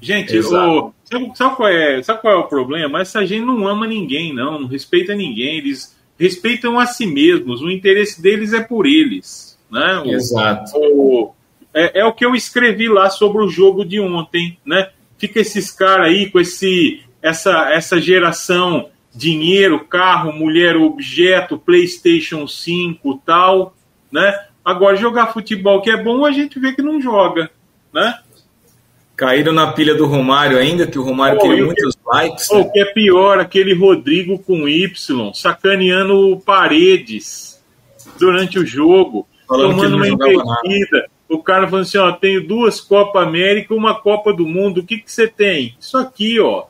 Gente, sabe qual é o problema? Essa gente não ama ninguém, não respeita ninguém. Eles respeitam a si mesmos. O interesse deles é por eles, né? Exato. É o que eu escrevi lá sobre o jogo de ontem, né? Fica esses caras aí com essa geração dinheiro, carro, mulher, objeto, PlayStation 5 tal, né? Agora, jogar futebol que é bom, a gente vê que não joga, né? Caíram na pilha do Romário ainda, que o Romário queria muitos likes. O que é pior, aquele Rodrigo com Y, sacaneando o Paredes durante o jogo, tomando uma invertida. O cara falando assim, tenho 2 Copa América e uma Copa do Mundo, o que você tem? Isso aqui, ó.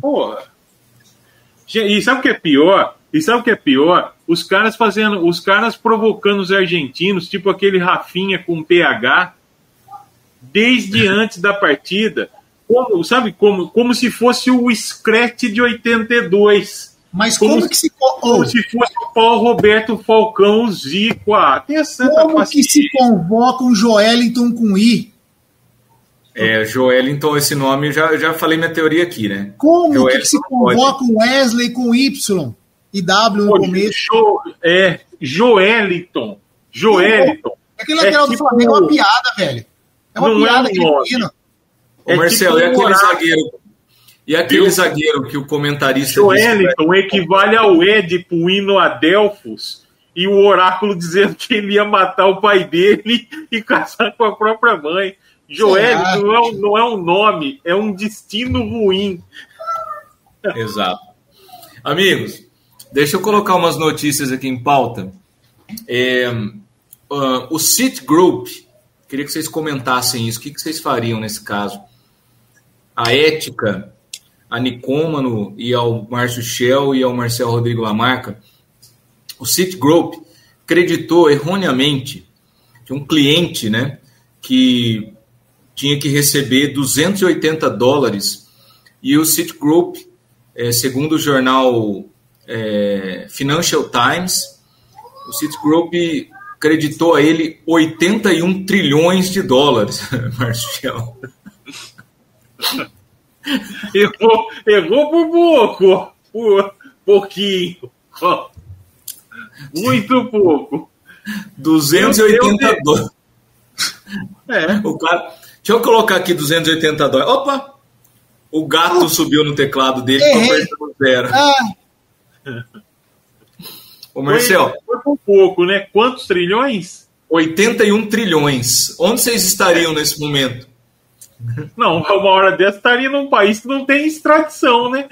Porra. E sabe o que é pior? Os caras provocando os argentinos, tipo aquele Rafinha com PH, desde antes da partida, como se fosse o Scratch de 82. Mas como que se... Como se fosse o Paulo Roberto Falcão, o Zico. Tem a santa como paciência. Que se convoca um Joelinton com I? Joelinton, esse nome, já falei minha teoria aqui, né? Como que se convoca um Wesley com Y e W no começo? Joelinton. Aquele lateral do Flamengo é uma piada, velho. É uma piada argentino. O Marcelo, é aquele zagueiro E aquele zagueiro que o comentarista... Joelinton equivale ao Édipo indo a Delfos e o oráculo dizendo que ele ia matar o pai dele e casar com a própria mãe. Joelinton não é um nome, é um destino ruim. Exato. Amigos, deixa eu colocar umas notícias aqui em pauta. O Citigroup, queria que vocês comentassem isso. O que vocês fariam nesse caso? A Ética, a Nicômano e ao Márcio Shell e ao Marcel Rodrigo Lamarca, o Citigroup creditou erroneamente de um cliente, né, que tinha que receber $280 e o Citigroup, segundo o jornal Financial Times, o Citigroup creditou a ele 81 trilhões de dólares, Marcel. Errou por pouco, por pouquinho, muito pouco. 280 dólares. O cara, deixa eu colocar aqui 280 dólares. Opa! O gato subiu no teclado dele para apertar o zero. Ô, Marcel. Foi por pouco, né? Quantos trilhões? 81 trilhões. Onde vocês estariam nesse momento? Não, uma hora dessa estaria num país que não tem extradição, né?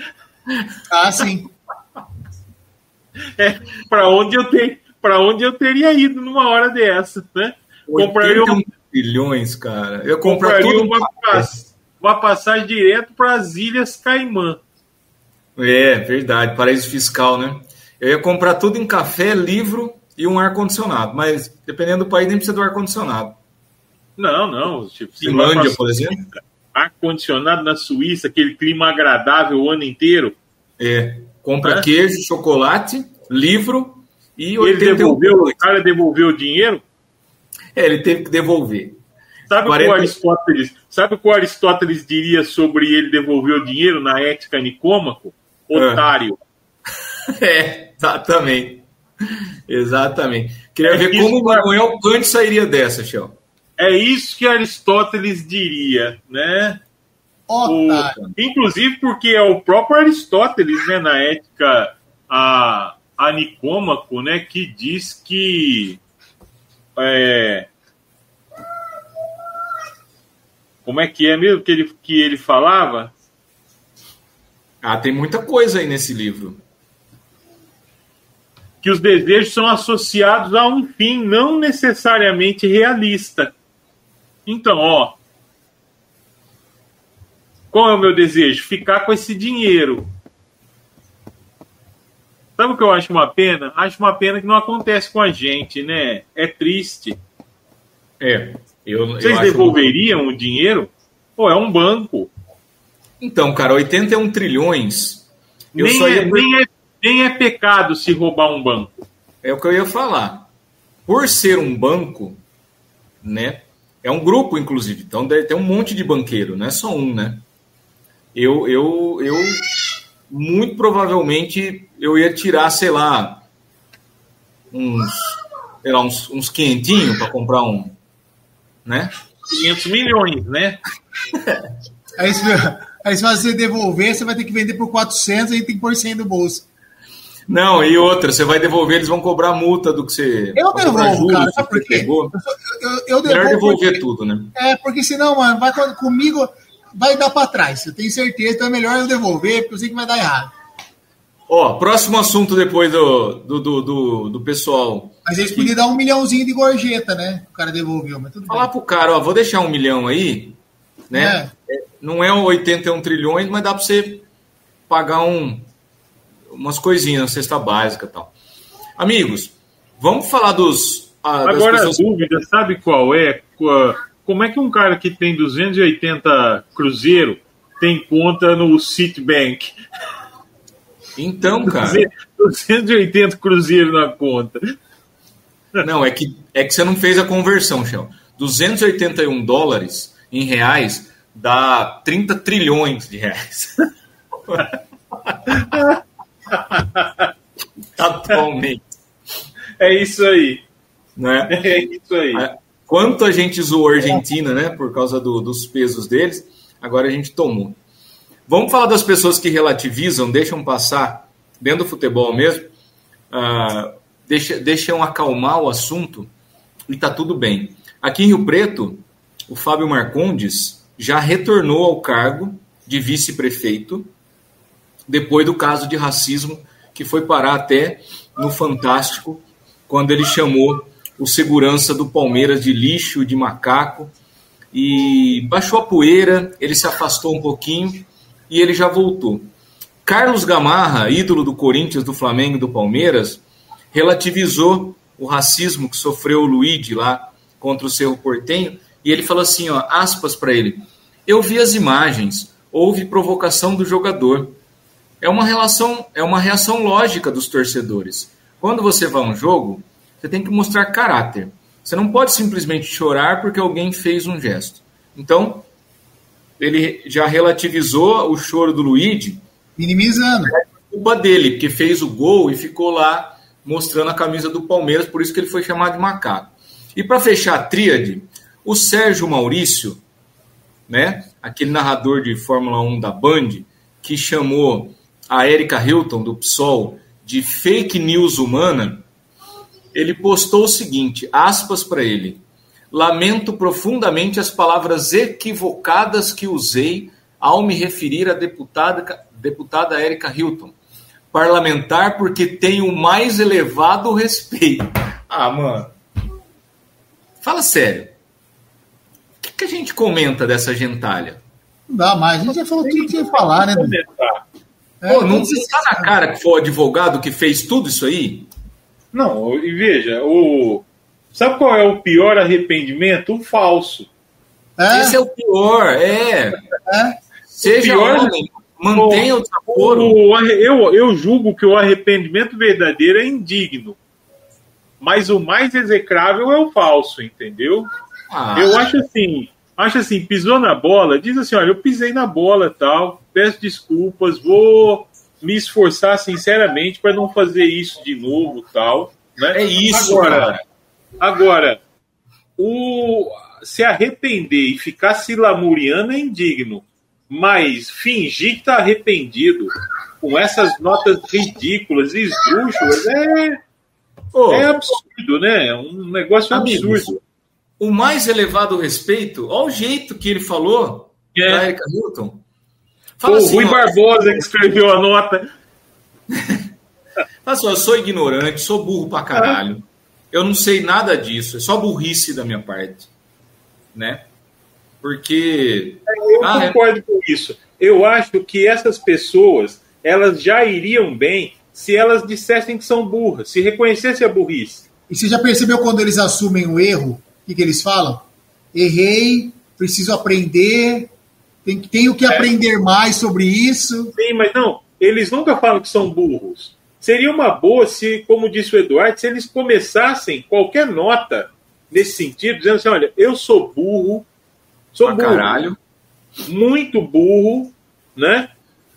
Sim. Para onde eu teria ido numa hora dessa, né? 81 trilhões, cara. Eu compraria tudo uma passagem direto para as Ilhas Caimã. Verdade, paraíso fiscal, né? Eu ia comprar tudo em café, livro e um ar-condicionado, mas dependendo do país nem precisa do ar-condicionado. Não. Tipo, Finlândia, por exemplo. Ar-condicionado na Suíça, aquele clima agradável o ano inteiro. Compra queijo, chocolate, livro e... O cara devolveu o dinheiro? Ele teve que devolver. Sabe o que o Aristóteles diria sobre ele devolver o dinheiro na Ética Nicômaco? Otário. Exatamente. Queria ver como o Manuel Kant sairia dessa, Shell. É isso que Aristóteles diria, né? Inclusive porque é o próprio Aristóteles, né, na Ética a Nicômaco, né, que diz que como é que é mesmo que ele falava? Tem muita coisa aí nesse livro. Que os desejos são associados a um fim não necessariamente realista. Então, qual é o meu desejo? Ficar com esse dinheiro. Sabe o que eu acho uma pena? Acho uma pena que não acontece com a gente, né? É triste. Vocês devolveriam o dinheiro? É um banco. Então, cara, 81 trilhões... Nem é pecado se roubar um banco. É o que eu ia falar. Por ser um banco, né? É um grupo, inclusive. Então, deve ter um monte de banqueiro, não é só um, né? Eu muito provavelmente, eu ia tirar, sei lá, uns quentinhos para comprar né? 500 milhões, né? Aí se você devolver, você vai ter que vender por 400 e tem que pôr 100 no bolso. Não, e outra, você vai devolver, eles vão cobrar multa do que você... Eu devolvo, cara, sabe por quê? Eu melhor devolver tudo, né? Porque senão, mano, comigo vai dar pra trás, eu tenho certeza, então é melhor eu devolver, porque eu sei que vai dar errado. Próximo assunto depois do pessoal. Mas eles podiam dar $1 milhãozinho de gorjeta, né? O cara devolveu, mas tudo bem. Falar pro cara, vou deixar $1 milhão aí, né? Não é 81 trilhões, mas dá pra você pagar umas coisinhas na cesta básica e tal. Amigos, vamos falar Agora a dúvida, sabe qual é? Como é que um cara que tem 280 cruzeiro tem conta no Citibank? Então, cara... 280 cruzeiro na conta. Não, é que você não fez a conversão, Chão. 281 dólares em reais dá 30 trilhões de reais. Atualmente. É isso aí. Né? É isso aí. Quanto a gente zoou a Argentina, né? Por causa dos pesos deles, agora a gente tomou. Vamos falar das pessoas que relativizam, deixam passar, dentro do futebol mesmo, deixam acalmar o assunto e tá tudo bem. Aqui em Rio Preto, o Fábio Marcondes já retornou ao cargo de vice-prefeito depois do caso de racismo que foi parar até no Fantástico, quando ele chamou o segurança do Palmeiras de lixo, de macaco, e baixou a poeira, ele se afastou um pouquinho e ele já voltou. Carlos Gamarra, ídolo do Corinthians, do Flamengo e do Palmeiras, relativizou o racismo que sofreu o Luigi lá contra o Cerro Porteño, e ele falou assim, ó, aspas para ele, eu vi as imagens, houve provocação do jogador. É uma reação lógica dos torcedores. Quando você vai a um jogo, você tem que mostrar caráter. Você não pode simplesmente chorar porque alguém fez um gesto. Então, ele já relativizou o choro do Luigi, minimizando. É culpa dele, porque fez o gol e ficou lá mostrando a camisa do Palmeiras, por isso que ele foi chamado de macaco. E para fechar a tríade, o Sérgio Maurício, né, aquele narrador de Fórmula 1 da Band, que chamou a Erika Hilton, do PSOL, de fake news humana, ele postou o seguinte, aspas para ele, lamento profundamente as palavras equivocadas que usei ao me referir à deputada Erika Hilton, parlamentar porque tenho o mais elevado respeito. Ah, mano, fala sério. O que a gente comenta dessa gentalha? Não dá mais, a gente já falou tudo que ia falar, né? Pô, não está na cara que foi o advogado que fez tudo isso aí? Não, e veja, sabe qual é o pior arrependimento? O falso. Esse é o pior, Seja pior, homem, mantenha o desaforo. Eu julgo que o arrependimento verdadeiro é indigno. Mas o mais execrável é o falso, entendeu? Eu acho assim, pisou na bola, diz assim, olha, eu pisei na bola, tal, peço desculpas, vou me esforçar sinceramente para não fazer isso de novo, tal, né? É isso, Agora, se arrepender e ficar se lamuriando é indigno, mas fingir que está arrependido com essas notas ridículas e esdrúxulas é absurdo, né? É um negócio absurdo. O mais elevado respeito, olha o jeito que ele falou da Erika Hilton. Fala assim, o Rui Barbosa que escreveu a nota. Fala assim, eu sou ignorante, sou burro pra caralho. Eu não sei nada disso, é só burrice da minha parte. Né? Porque... Eu concordo com isso. Eu acho que essas pessoas, elas já iriam bem se elas dissessem que são burras, se reconhecessem a burrice. E você já percebeu quando eles assumem o erro? O que eles falam? Errei, preciso aprender, tenho que aprender mais sobre isso. Sim, mas não, eles nunca falam que são burros. Seria uma boa se, como disse o Eduardo, se eles começassem qualquer nota nesse sentido, dizendo assim, olha, eu sou burro, caralho, muito burro, né?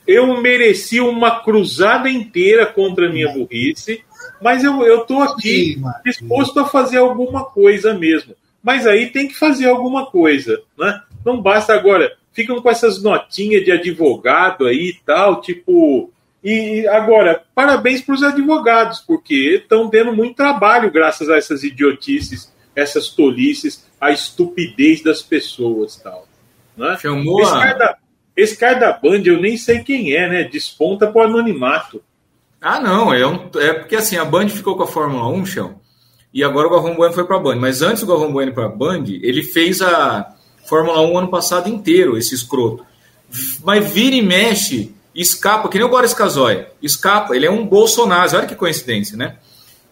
Eu mereci uma cruzada inteira contra a minha burrice, mas eu tô aqui disposto a fazer alguma coisa mesmo. Mas aí tem que fazer alguma coisa, né? Não basta agora, ficam com essas notinhas de advogado aí e tal, tipo... E agora, parabéns para os advogados, porque estão tendo muito trabalho graças a essas idiotices, essas tolices, a estupidez das pessoas e tal. Né? Chamou esse cara da Band, eu nem sei quem é, né? Desponta pro anonimato. Ah, não, é porque assim, a Band ficou com a Fórmula 1, Chão, e agora o Galvão Bueno foi para a Band. Mas antes do Galvão Bueno ir para a Band, ele fez a Fórmula 1 ano passado inteiro, esse escroto. Mas vira e mexe, escapa, que nem o Boris Casoy, escapa, ele é um Bolsonaro, olha que coincidência, né?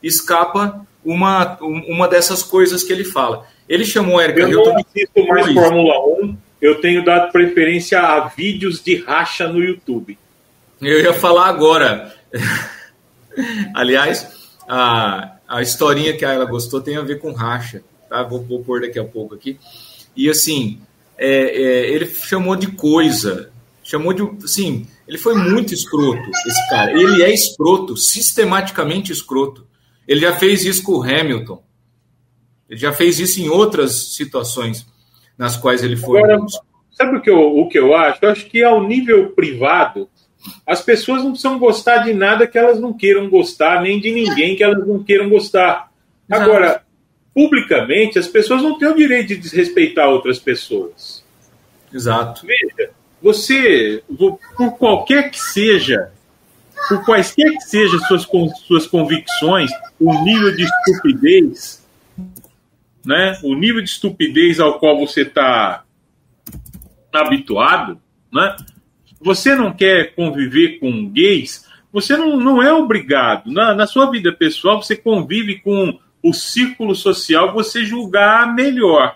Escapa uma dessas coisas que ele fala. Ele chamou a Erika Hilton... Eu não assisto mais Fórmula 1, eu tenho dado preferência a vídeos de racha no YouTube. Eu ia falar agora. Aliás, a historinha que a Ayla gostou tem a ver com racha, tá? Vou pôr daqui a pouco aqui. E assim, ele chamou de coisa, assim, ele foi muito escroto, esse cara. Ele é escroto, sistematicamente escroto. Ele já fez isso com o Hamilton. Ele já fez isso em outras situações nas quais ele foi... Agora, Sabe o que eu acho? Eu acho que ao nível privado, as pessoas não precisam gostar de nada que elas não queiram gostar, nem de ninguém que elas não queiram gostar. Exato. Agora, publicamente, as pessoas não têm o direito de desrespeitar outras pessoas. Exato. Veja, você, por quaisquer que sejam suas convicções, o nível de estupidez, né? O nível de estupidez ao qual você está habituado, né? Você não quer conviver com gays, você não é obrigado. Na sua vida pessoal, você convive com o círculo social que você julgar melhor.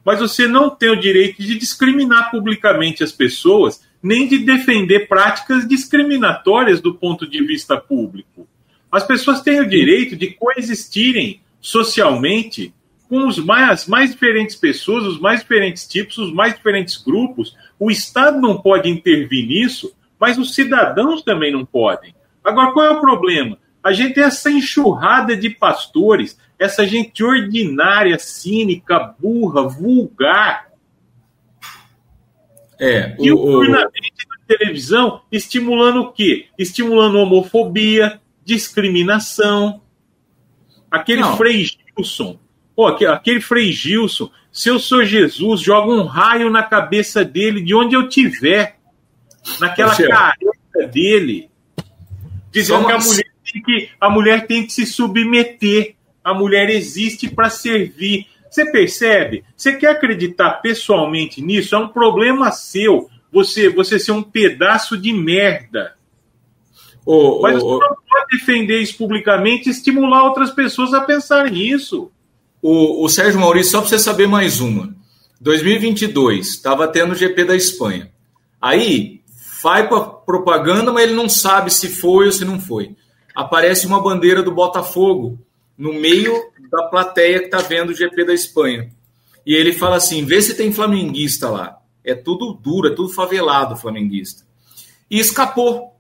Mas você não tem o direito de discriminar publicamente as pessoas, nem de defender práticas discriminatórias do ponto de vista público. As pessoas têm o direito de coexistirem socialmente com as mais diferentes pessoas, os mais diferentes tipos, os mais diferentes grupos. O Estado não pode intervir nisso, mas os cidadãos também não podem. Agora, qual é o problema? A gente tem essa enxurrada de pastores, essa gente ordinária, cínica, burra, vulgar, diuturnamente na televisão, estimulando o quê? Estimulando homofobia, discriminação. Aquele Frei Gilson, aquele Frei Gilson, se eu sou Jesus, joga um raio na cabeça dele, de onde eu tiver, naquela careta dele, dizendo que a mulher tem que se submeter, a mulher existe para servir. Você percebe? Você quer acreditar pessoalmente nisso? É um problema seu, você ser um pedaço de merda. Mas você não pode defender isso publicamente e estimular outras pessoas a pensarem nisso. O Sérgio Maurício, só para você saber mais uma. 2022, estava tendo o GP da Espanha. Aí, vai para propaganda, mas ele não sabe se foi ou se não foi. Aparece uma bandeira do Botafogo no meio da plateia que está vendo o GP da Espanha. E ele fala assim, vê se tem flamenguista lá. É tudo duro, é tudo favelado flamenguista. E escapou.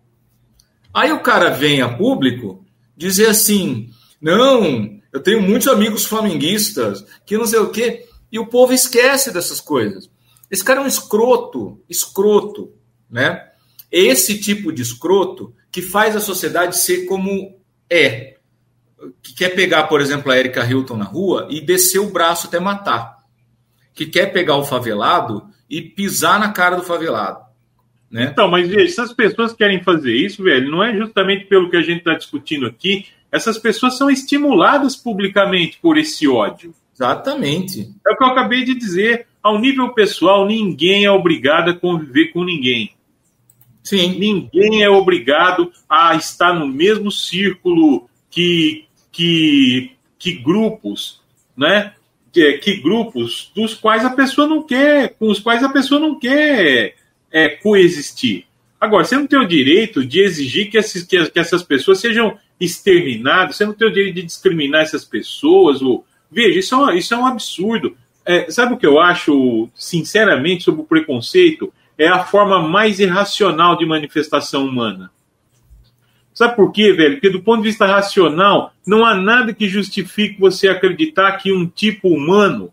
Aí o cara vem a público dizer assim, não, eu tenho muitos amigos flamenguistas, que não sei o quê, e o povo esquece dessas coisas. Esse cara é um escroto, né? Esse tipo de escroto que faz a sociedade ser como é. Que quer pegar, por exemplo, a Erika Hilton na rua e descer o braço até matar. Que quer pegar o favelado e pisar na cara do favelado. Né? Então, mas veja, essas pessoas querem fazer isso, velho, não é justamente pelo que a gente está discutindo aqui. Essas pessoas são estimuladas publicamente por esse ódio. Exatamente. É o que eu acabei de dizer. Ao nível pessoal, ninguém é obrigado a conviver com ninguém. Sim. Ninguém é obrigado a estar no mesmo círculo que grupos, né? Que grupos dos quais a pessoa não quer, com os quais a pessoa não quer coexistir. Agora, você não tem o direito de exigir que essas pessoas sejam exterminadas, você não tem o direito de discriminar essas pessoas. Veja, isso é um absurdo. Sabe o que eu acho, sinceramente, sobre o preconceito? É a forma mais irracional de manifestação humana. Sabe por quê, velho? Porque do ponto de vista racional, não há nada que justifique você acreditar que um tipo humano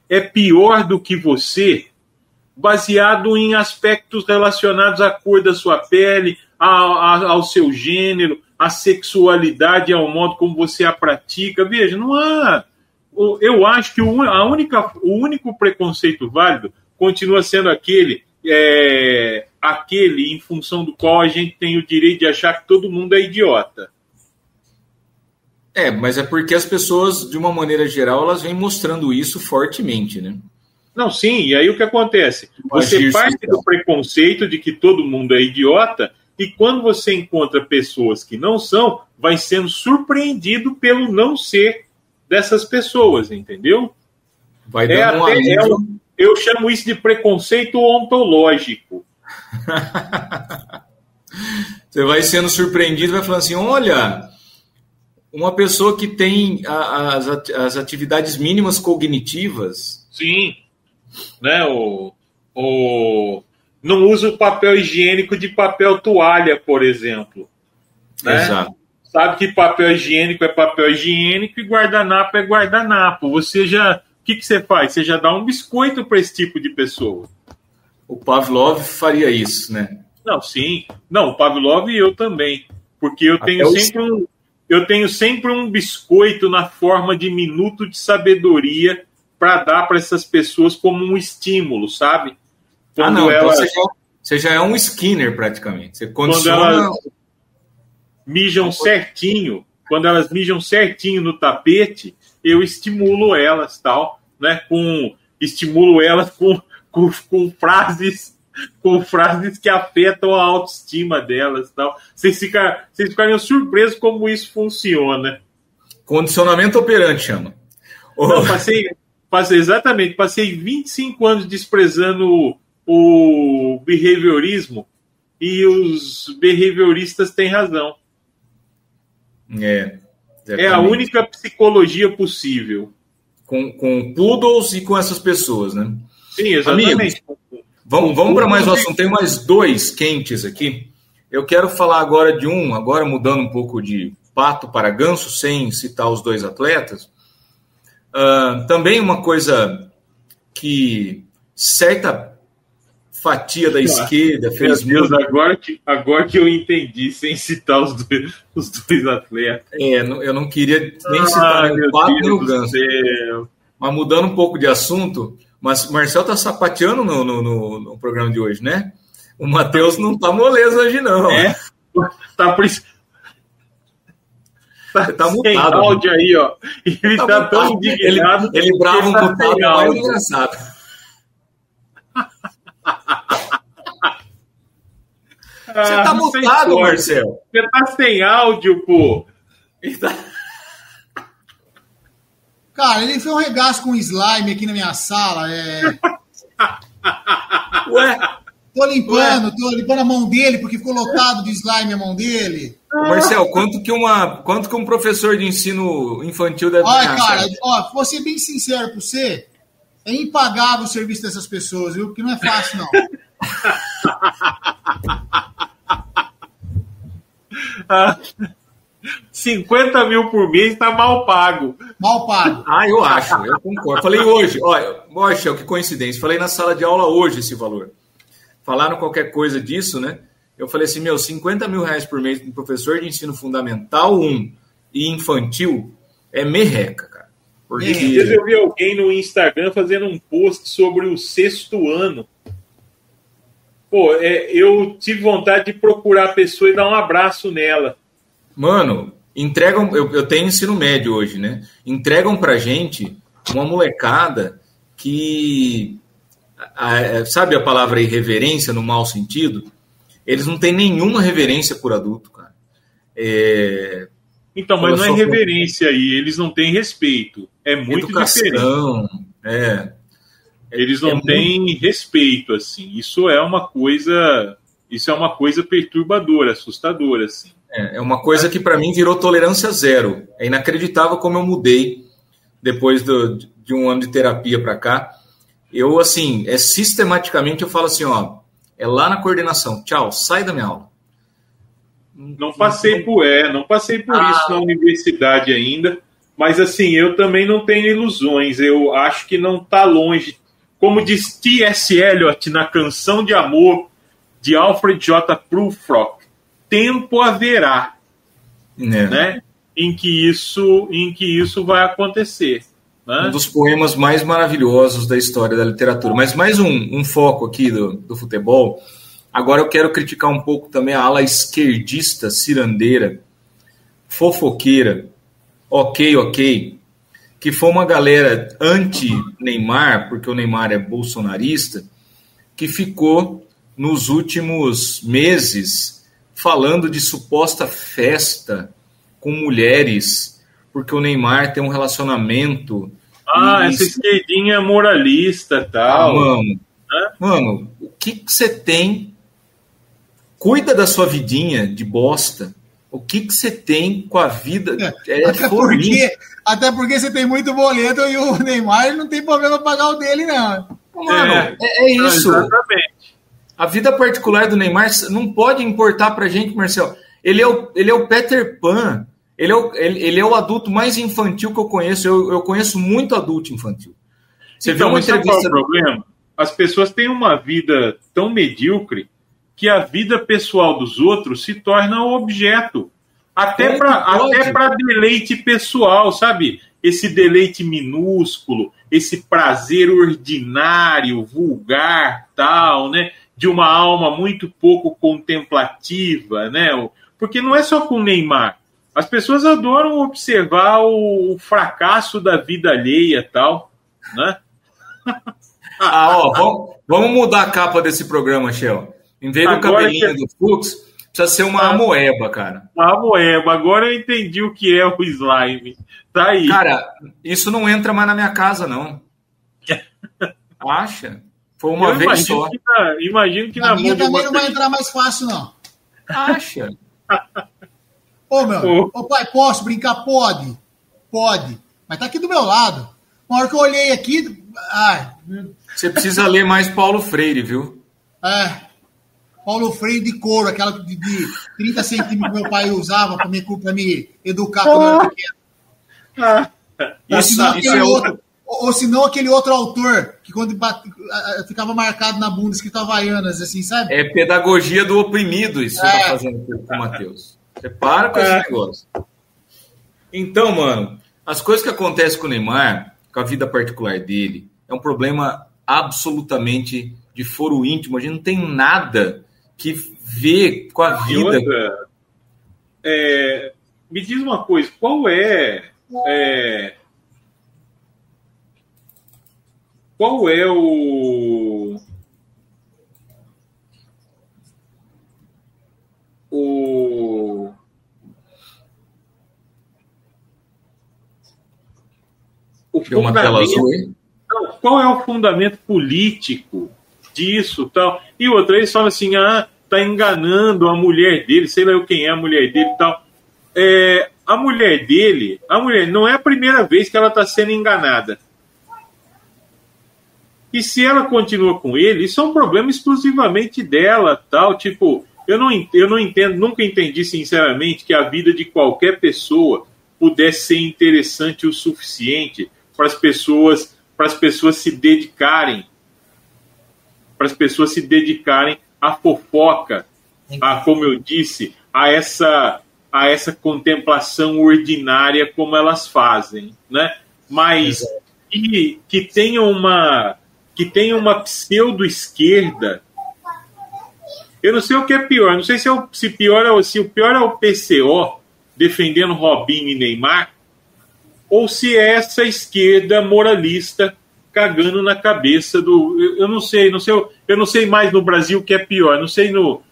é pior do que você, baseado em aspectos relacionados à cor da sua pele, ao seu gênero, à sexualidade, ao modo como você a pratica. Veja, não há... Eu acho que o único preconceito válido continua sendo aquele em função do qual a gente tem o direito de achar que todo mundo é idiota. Mas é porque as pessoas, de uma maneira geral, elas vêm mostrando isso fortemente, né? Não, sim, e aí o que acontece? Você parte do preconceito de que todo mundo é idiota, e quando você encontra pessoas que não são, vai sendo surpreendido pelo não ser dessas pessoas, entendeu? Vai dando eu chamo isso de preconceito ontológico. Você vai sendo surpreendido e vai falando assim, olha, uma pessoa que tem as atividades mínimas cognitivas. Sim, né? Não usa o papel higiênico de papel toalha, por exemplo. Né? Exato. Sabe que papel higiênico é papel higiênico e guardanapo é guardanapo. O que você faz? Você já dá um biscoito para esse tipo de pessoa. o Pavlov faria isso, né? Não, sim. Não, o Pavlov e eu também. Porque eu tenho sempre um biscoito na forma de minuto de sabedoria para dar para essas pessoas como um estímulo, sabe? Quando elas... então você já é um Skinner praticamente. Você condiciona... Quando elas mijam certinho, quando elas mijam certinho no tapete, eu estimulo elas, tal, né? Estimulo elas com frases que afetam a autoestima delas, tal. Vocês ficariam surpresos como isso funciona. Condicionamento operante chama. Não, passei 25 anos desprezando o behaviorismo e os behavioristas têm razão. É a única psicologia possível. Com poodles e com essas pessoas, né? Sim, exatamente. Amigos, vamos para mais um assunto. Tem mais 2 quentes aqui. Eu quero falar agora de agora mudando um pouco de pato para ganso, sem citar os 2 atletas. Também uma coisa que certa fatia da esquerda fez muito. Agora que eu entendi, sem citar os dois atletas. Eu não queria nem citar o pato nem o ganso. Mas mudando um pouco de assunto, mas o Marcel tá sapateando no programa de hoje, né? O Matheus não tá moleza hoje, não. Tá mutado. Áudio aí, ó. Ele tá tão indignado. Ele bravo mutado, mais engraçado. Você tá mutado, Marcel. Você tá sem áudio, pô. Cara, ele fez um regaço com slime aqui na minha sala. Ué? Tô limpando a mão dele, porque ficou lotado de slime a mão dele. Marcel, quanto que um professor de ensino infantil deve ganhar? Olha, cara, vou ser bem sincero com você, é impagável o serviço dessas pessoas, viu? Porque não é fácil, não. 50 mil por mês tá mal pago. Mal pago. Eu acho, eu concordo. Falei hoje, olha, Marcel, que coincidência. Falei na sala de aula hoje esse valor. Falaram qualquer coisa disso, né? Eu falei assim, 50 mil reais por mês para um professor de ensino fundamental 1 e infantil é merreca, cara. Porque eu vi alguém no Instagram fazendo um post sobre o 6º ano. Pô, eu tive vontade de procurar a pessoa e dar um abraço nela. Mano, entregam... Eu tenho ensino médio hoje, né? Entregam pra gente uma molecada que... sabe a palavra irreverência no mau sentido? Eles não têm nenhuma reverência por adulto, cara. Então, mas não é reverência aí. Eles não têm respeito. É muito educação, diferente. Eles não têm respeito, assim. Isso é uma coisa perturbadora, assustadora, assim. É uma coisa que para mim virou tolerância zero. É inacreditável como eu mudei depois de um ano de terapia para cá. Eu, assim, sistematicamente eu falo assim, é lá na coordenação. Tchau, sai da minha aula. Não passei por isso na universidade ainda, mas assim, eu também não tenho ilusões. Eu acho que não está longe. Como diz T.S. Eliot na Canção de Amor de Alfred J. Prufrock, tempo haverá, né? Em que isso vai acontecer. Né? Um dos poemas mais maravilhosos da história da literatura. Mas mais um foco aqui do futebol. Agora eu quero criticar um pouco também a ala esquerdista, cirandeira, fofoqueira, ok, que foi uma galera anti-Neymar, porque o Neymar é bolsonarista, que ficou nos últimos meses falando de suposta festa com mulheres, porque o Neymar tem um relacionamento... essa esquerdinha moralista e tal. Mano, o que você tem? Cuida da sua vidinha de bosta. O que você tem com a vida? Até porque você tem muito boleto e o Neymar não tem problema pagar o dele, não. Mano, é isso. Exatamente. A vida particular do Neymar não pode importar pra gente, Marcel. Ele é o Peter Pan. Ele é o adulto mais infantil que eu conheço. Eu conheço muito adulto infantil. Você viu uma entrevista... Qual é o problema? as pessoas têm uma vida tão medíocre que a vida pessoal dos outros se torna um objeto. Até para deleite pessoal, sabe? Esse deleite minúsculo, esse prazer ordinário, vulgar, tal, né? De uma alma muito pouco contemplativa, né? Porque não é só com o Neymar. As pessoas adoram observar o fracasso da vida alheia, tal, né? Vamos mudar a capa desse programa, Shell. Em vez do cabelinho do Fux, precisa ser uma amoeba, cara. Uma amoeba. Agora eu entendi o que é o slime. Tá aí. Cara, isso não entra mais na minha casa, não. Acha? Foi uma vez só. Imagino que na minha também não vai entrar mais fácil, não. Acha? Ô, pai, posso brincar? Pode. Mas tá aqui do meu lado. Uma hora que eu olhei aqui... Você precisa ler mais Paulo Freire, viu? Paulo Freire de couro, aquela de 30 centímetros que meu pai usava para me educar quando eu era pequeno. Ou senão aquele outro autor que quando ficava marcado na bunda escrito Havaianas, assim, sabe? É pedagogia do oprimido isso que você tá fazendo com o Matheus. Você para com esse negócio. Então, mano, as coisas que acontecem com o Neymar, com a vida particular dele, é um problema absolutamente de foro íntimo. A gente não tem nada que ver com a vida. Outra, me diz uma coisa, qual é o fundamento, qual é o fundamento político disso, tal? E outra, eles falam assim, tá enganando a mulher dele, sei lá quem é a mulher dele e tal. A mulher dele, não é a primeira vez que ela está sendo enganada. E se ela continua com ele, isso é um problema exclusivamente dela, tal, tipo, eu não entendo, nunca entendi sinceramente que a vida de qualquer pessoa pudesse ser interessante o suficiente para as pessoas se dedicarem, à fofoca, como eu disse, a essa contemplação ordinária como elas fazem, né? Mas que tenha uma pseudo-esquerda. Eu não sei o que é pior, não sei se o pior é o PCO defendendo Robinho e Neymar, ou se é essa esquerda moralista cagando na cabeça do... Eu não sei mais no Brasil o que é pior, não sei o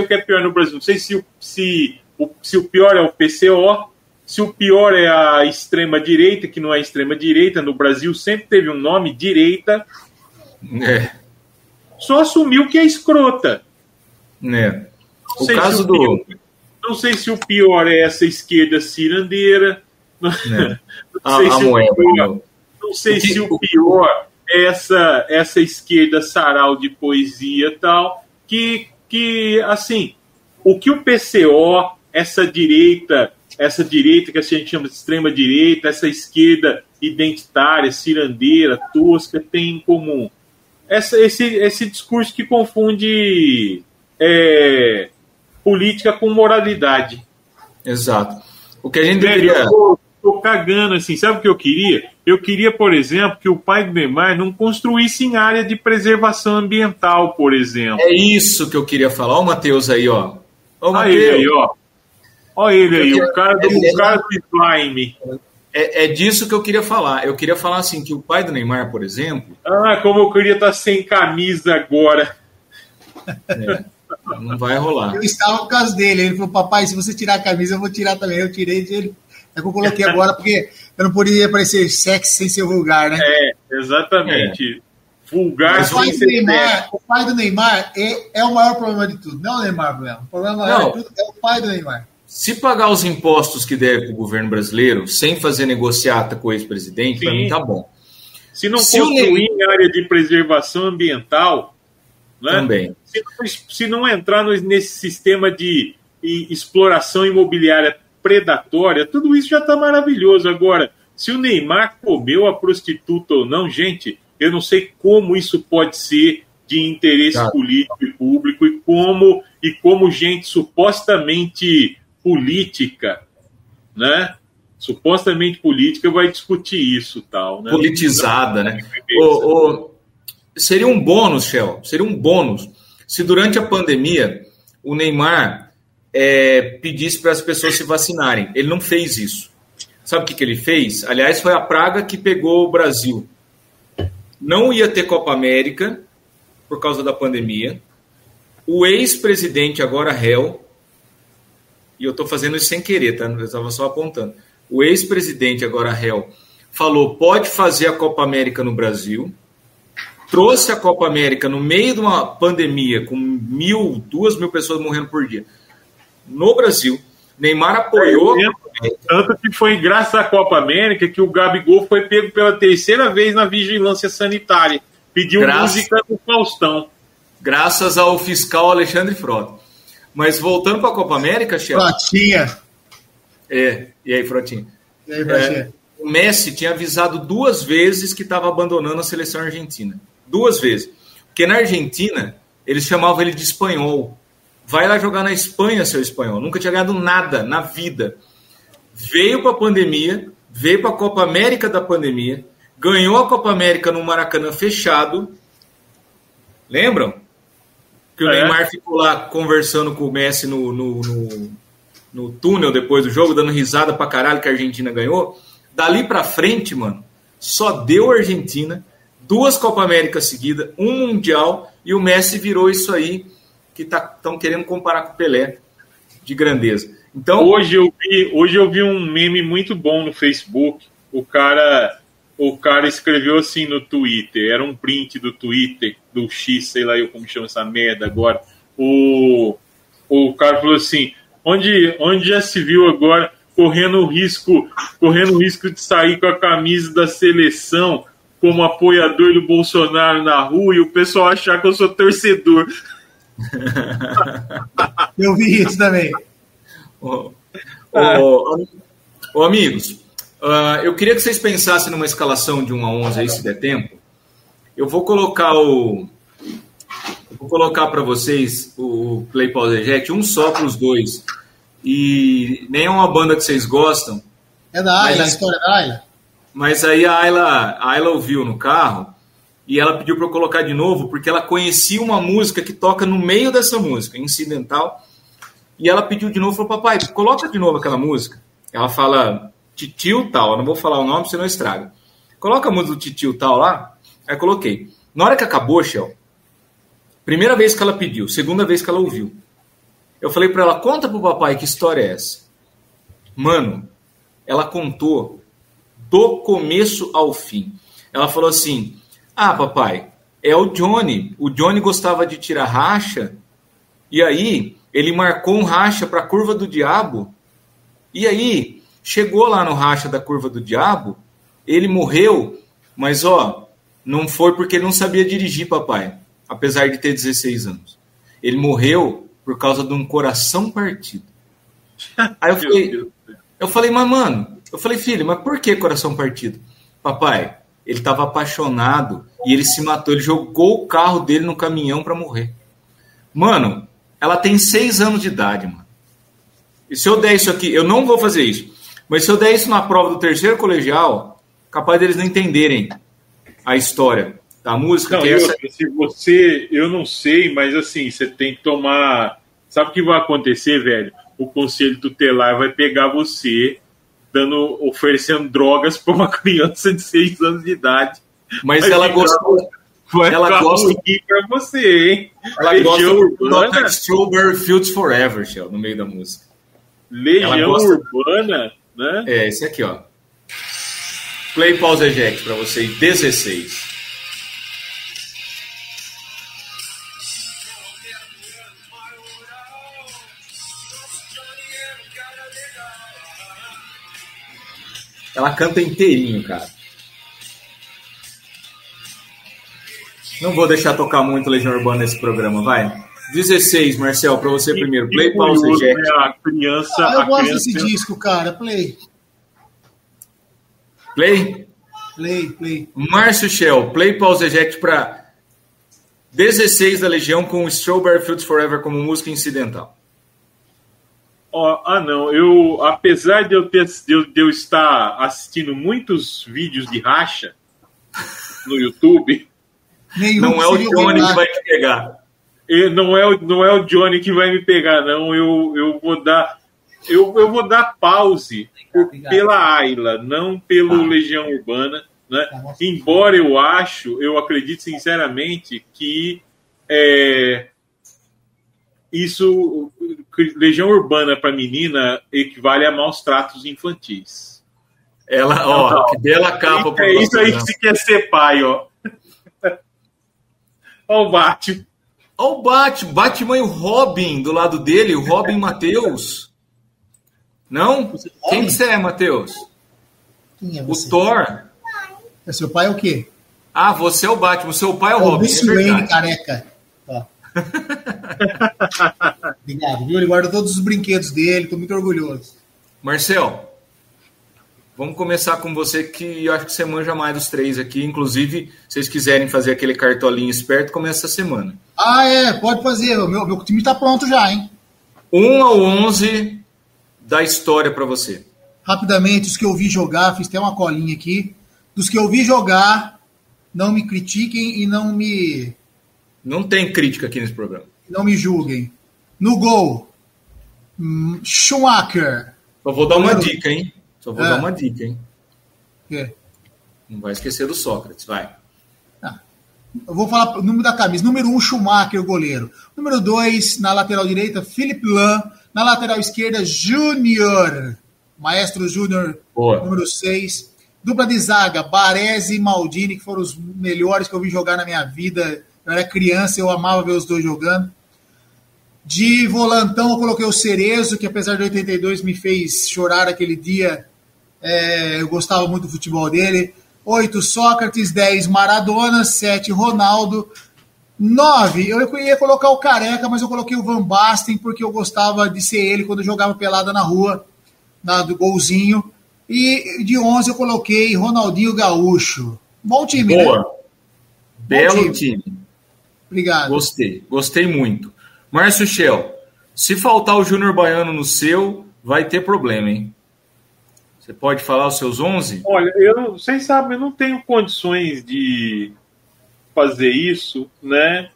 que é pior no Brasil, não sei se o pior é o PCO, se o pior é a extrema-direita, que não é extrema-direita, no Brasil sempre teve um nome, direita, só assumiu que é escrota. O caso do... Não sei se o pior é essa esquerda cirandeira, não sei se o pior é essa esquerda sarau de poesia e tal, que assim, o que o PCO, essa direita que a gente chama de extrema-direita, essa esquerda identitária, cirandeira, tosca, tem em comum? Esse discurso que confunde política com moralidade. Exato. O que a gente deveria... Tô cagando, assim, sabe o que eu queria? Eu queria, por exemplo, que o pai do Neymar não construísse em área de preservação ambiental, por exemplo. É isso que eu queria falar. Olha o Matheus aí, ó. Olha ele aí, ó. Olha ele aí, o cara do slime. É disso que eu queria falar. Eu queria falar assim, que o pai do Neymar, por exemplo... como eu queria estar sem camisa agora. Não vai rolar. Eu estava por causa dele. Ele falou, papai, se você tirar a camisa, eu vou tirar também. Eu tirei dele. É que eu coloquei agora, porque eu não poderia parecer sexy sem ser vulgar, né? Exatamente. Vulgar sem ser sexy. O pai do Neymar é o maior problema de tudo. Não é o Neymar, o problema maior de tudo é o pai do Neymar. Se pagar os impostos que deve para o governo brasileiro, sem fazer negociata com o ex-presidente, para mim tá bom. Se não construir em área de preservação ambiental, né? Também. Se não entrar nesse sistema de exploração imobiliária predatória, tudo isso já está maravilhoso. Agora, se o Neymar comeu a prostituta ou não, gente, Eu não sei como isso pode ser de interesse político e público e como gente supostamente política, né? Supostamente política vai discutir isso, tal, né? Politizada, né? Seria um bônus, Shell, seria um bônus se durante a pandemia o Neymar pedisse para as pessoas se vacinarem. Ele não fez isso. Sabe o que ele fez? Aliás, foi a praga que pegou o Brasil. Não ia ter Copa América por causa da pandemia. O ex-presidente, agora réu, e eu estou fazendo isso sem querer, tá? Eu estava só apontando. O ex-presidente, agora réu, falou, pode fazer a Copa América no Brasil. Trouxe a Copa América no meio de uma pandemia com 2.000 pessoas morrendo por dia no Brasil. Neymar apoiou. Tanto que foi graças à Copa América que o Gabigol foi pego pela terceira vez na vigilância sanitária. Pediu música do Faustão. Graças ao fiscal Alexandre Frota. Mas voltando para a Copa América, chefe. Frotinha. E aí, Frotinha? E aí, Frotinha? O Messi tinha avisado 2 vezes que estava abandonando a seleção argentina. 2 vezes. Porque na Argentina, eles chamavam ele de espanhol. Vai lá jogar na Espanha, seu espanhol. Nunca tinha ganhado nada na vida. Veio para a pandemia, veio para a Copa América da pandemia, ganhou a Copa América no Maracanã fechado. Lembram? Que o Neymar ficou lá conversando com o Messi no túnel depois do jogo, dando risada pra caralho que a Argentina ganhou. Dali pra frente, mano, só deu a Argentina, 2 Copa América seguidas, 1 Mundial, e o Messi virou isso aí que estão querendo comparar com o Pelé de grandeza. Então, hoje eu vi um meme muito bom no Facebook. O cara escreveu assim no Twitter, era um print do Twitter, do X, sei lá eu como chama essa merda agora. O cara falou assim, onde já se viu agora correndo o risco de sair com a camisa da seleção como apoiador do Bolsonaro na rua e o pessoal achar que eu sou torcedor. Eu vi isso também. Amigos, eu queria que vocês pensassem numa escalação de 1 a 11 aí, se der tempo. Eu vou colocar para vocês o Play Pause Eject, um só para os dois. E nem é uma banda que vocês gostam. É da Ayla, a história da Ayla. Mas aí a Ayla ouviu no carro e ela pediu para eu colocar de novo, porque ela conhecia uma música que toca no meio dessa música, incidental. E ela pediu de novo, falou, papai, coloca de novo aquela música. Ela fala Titio tal, eu não vou falar o nome, senão estraga. Coloca a música do Titio tal lá. Aí coloquei. Na hora que acabou, Shell, primeira vez que ela pediu, segunda vez que ela ouviu, eu falei para ela, conta pro papai que história é essa. Mano, ela contou do começo ao fim. Ela falou assim, papai, é o Johnny. O Johnny gostava de tirar racha, e aí ele marcou um racha para a curva do diabo, e aí chegou lá no racha da curva do diabo, ele morreu, mas não foi porque ele não sabia dirigir, papai, apesar de ter 16 anos. Ele morreu por causa de um coração partido. Aí eu falei, mas mano, filho, mas por que coração partido? Papai, ele estava apaixonado e ele se matou, ele jogou o carro dele no caminhão para morrer. Mano, ela tem 6 anos de idade, mano. E se eu der isso aqui, eu não vou fazer isso, mas se eu der isso na prova do 3º colegial, capaz deles não entenderem a história da música. Não, eu não sei, mas assim, você tem que tomar... Sabe o que vai acontecer, velho? O conselho tutelar vai pegar você oferecendo drogas para uma criança de 6 anos de idade. Mas ela gostou... Ela gosta para você, hein? Ela gosta do Strawberry Fields Forever, Shell, no meio da música. Legião Urbana, né? Esse aqui, ó. Play Pause Eject para vocês, 16. Ela canta inteirinho, cara. Não vou deixar tocar muito Legião Urbana nesse programa, vai. 16, Marcel, para você primeiro. Play, pause, eject. Eu gosto desse disco, cara. Play. Play? Play. Márcio Shell, play, pause, eject para 16 da Legião com Strawberry Fields Forever como música incidental. Não. Apesar de eu estar assistindo muitos vídeos de racha no YouTube... Não é o Johnny que vai te pegar. Não é o Johnny que vai me pegar, não. Eu vou dar pause pela Ayla, não pelo Legião Urbana, né? Embora eu acredito sinceramente que isso, Legião Urbana para menina equivale a maus tratos infantis. Ela, que bela capa. É isso aí que se quer ser pai, ó. Olha o Batman. Olha o Batman e o Robin do lado dele, o Robin Matheus. Não? Quem que você é, Matheus? Quem é você? O Thor. É seu pai é o quê? Você é o Batman, seu pai é o Robin. Bruce Wayne, careca. Obrigado, viu? Ele guarda todos os brinquedos dele, tô muito orgulhoso. Marcel, vamos começar com você, que eu acho que você manja mais dos três aqui. Inclusive, se vocês quiserem fazer aquele cartolinho esperto, começa essa semana. Pode fazer. O meu time tá pronto já, hein? 1 ao 11 da história para você. Rapidamente, os que eu vi jogar, fiz até uma colinha aqui. Dos que eu vi jogar, não me critiquem e não me... Não tem crítica aqui nesse programa. Não me julguem. No gol, Schumacher. Só vou dar uma dica, hein? Dar uma dica, hein? Quê? Não vai esquecer do Sócrates, vai. Eu vou falar o número da camisa. Número 1, Schumacher, goleiro. Número 2, na lateral direita, Philippe Lahm. Na lateral esquerda, Júnior. Maestro Júnior, número 6. Dupla de zaga, Baresi e Maldini, que foram os melhores que eu vi jogar na minha vida. Eu era criança, eu amava ver os dois jogando. De volantão, eu coloquei o Cerezo, que apesar de 82 me fez chorar aquele dia. Eu gostava muito do futebol dele. 8, Sócrates. 10, Maradona. 7, Ronaldo. 9, eu ia colocar o Careca, mas eu coloquei o Van Basten, porque eu gostava de ser ele quando eu jogava pelada na rua, do golzinho. E de 11 eu coloquei Ronaldinho Gaúcho. Bom time, boa, né? Belo time. Obrigado. Gostei muito. Márcio Shell, se faltar o Júnior Baiano no seu, vai ter problema, hein? Você pode falar os seus 11? Olha, vocês sabem, eu não tenho condições de fazer isso, né?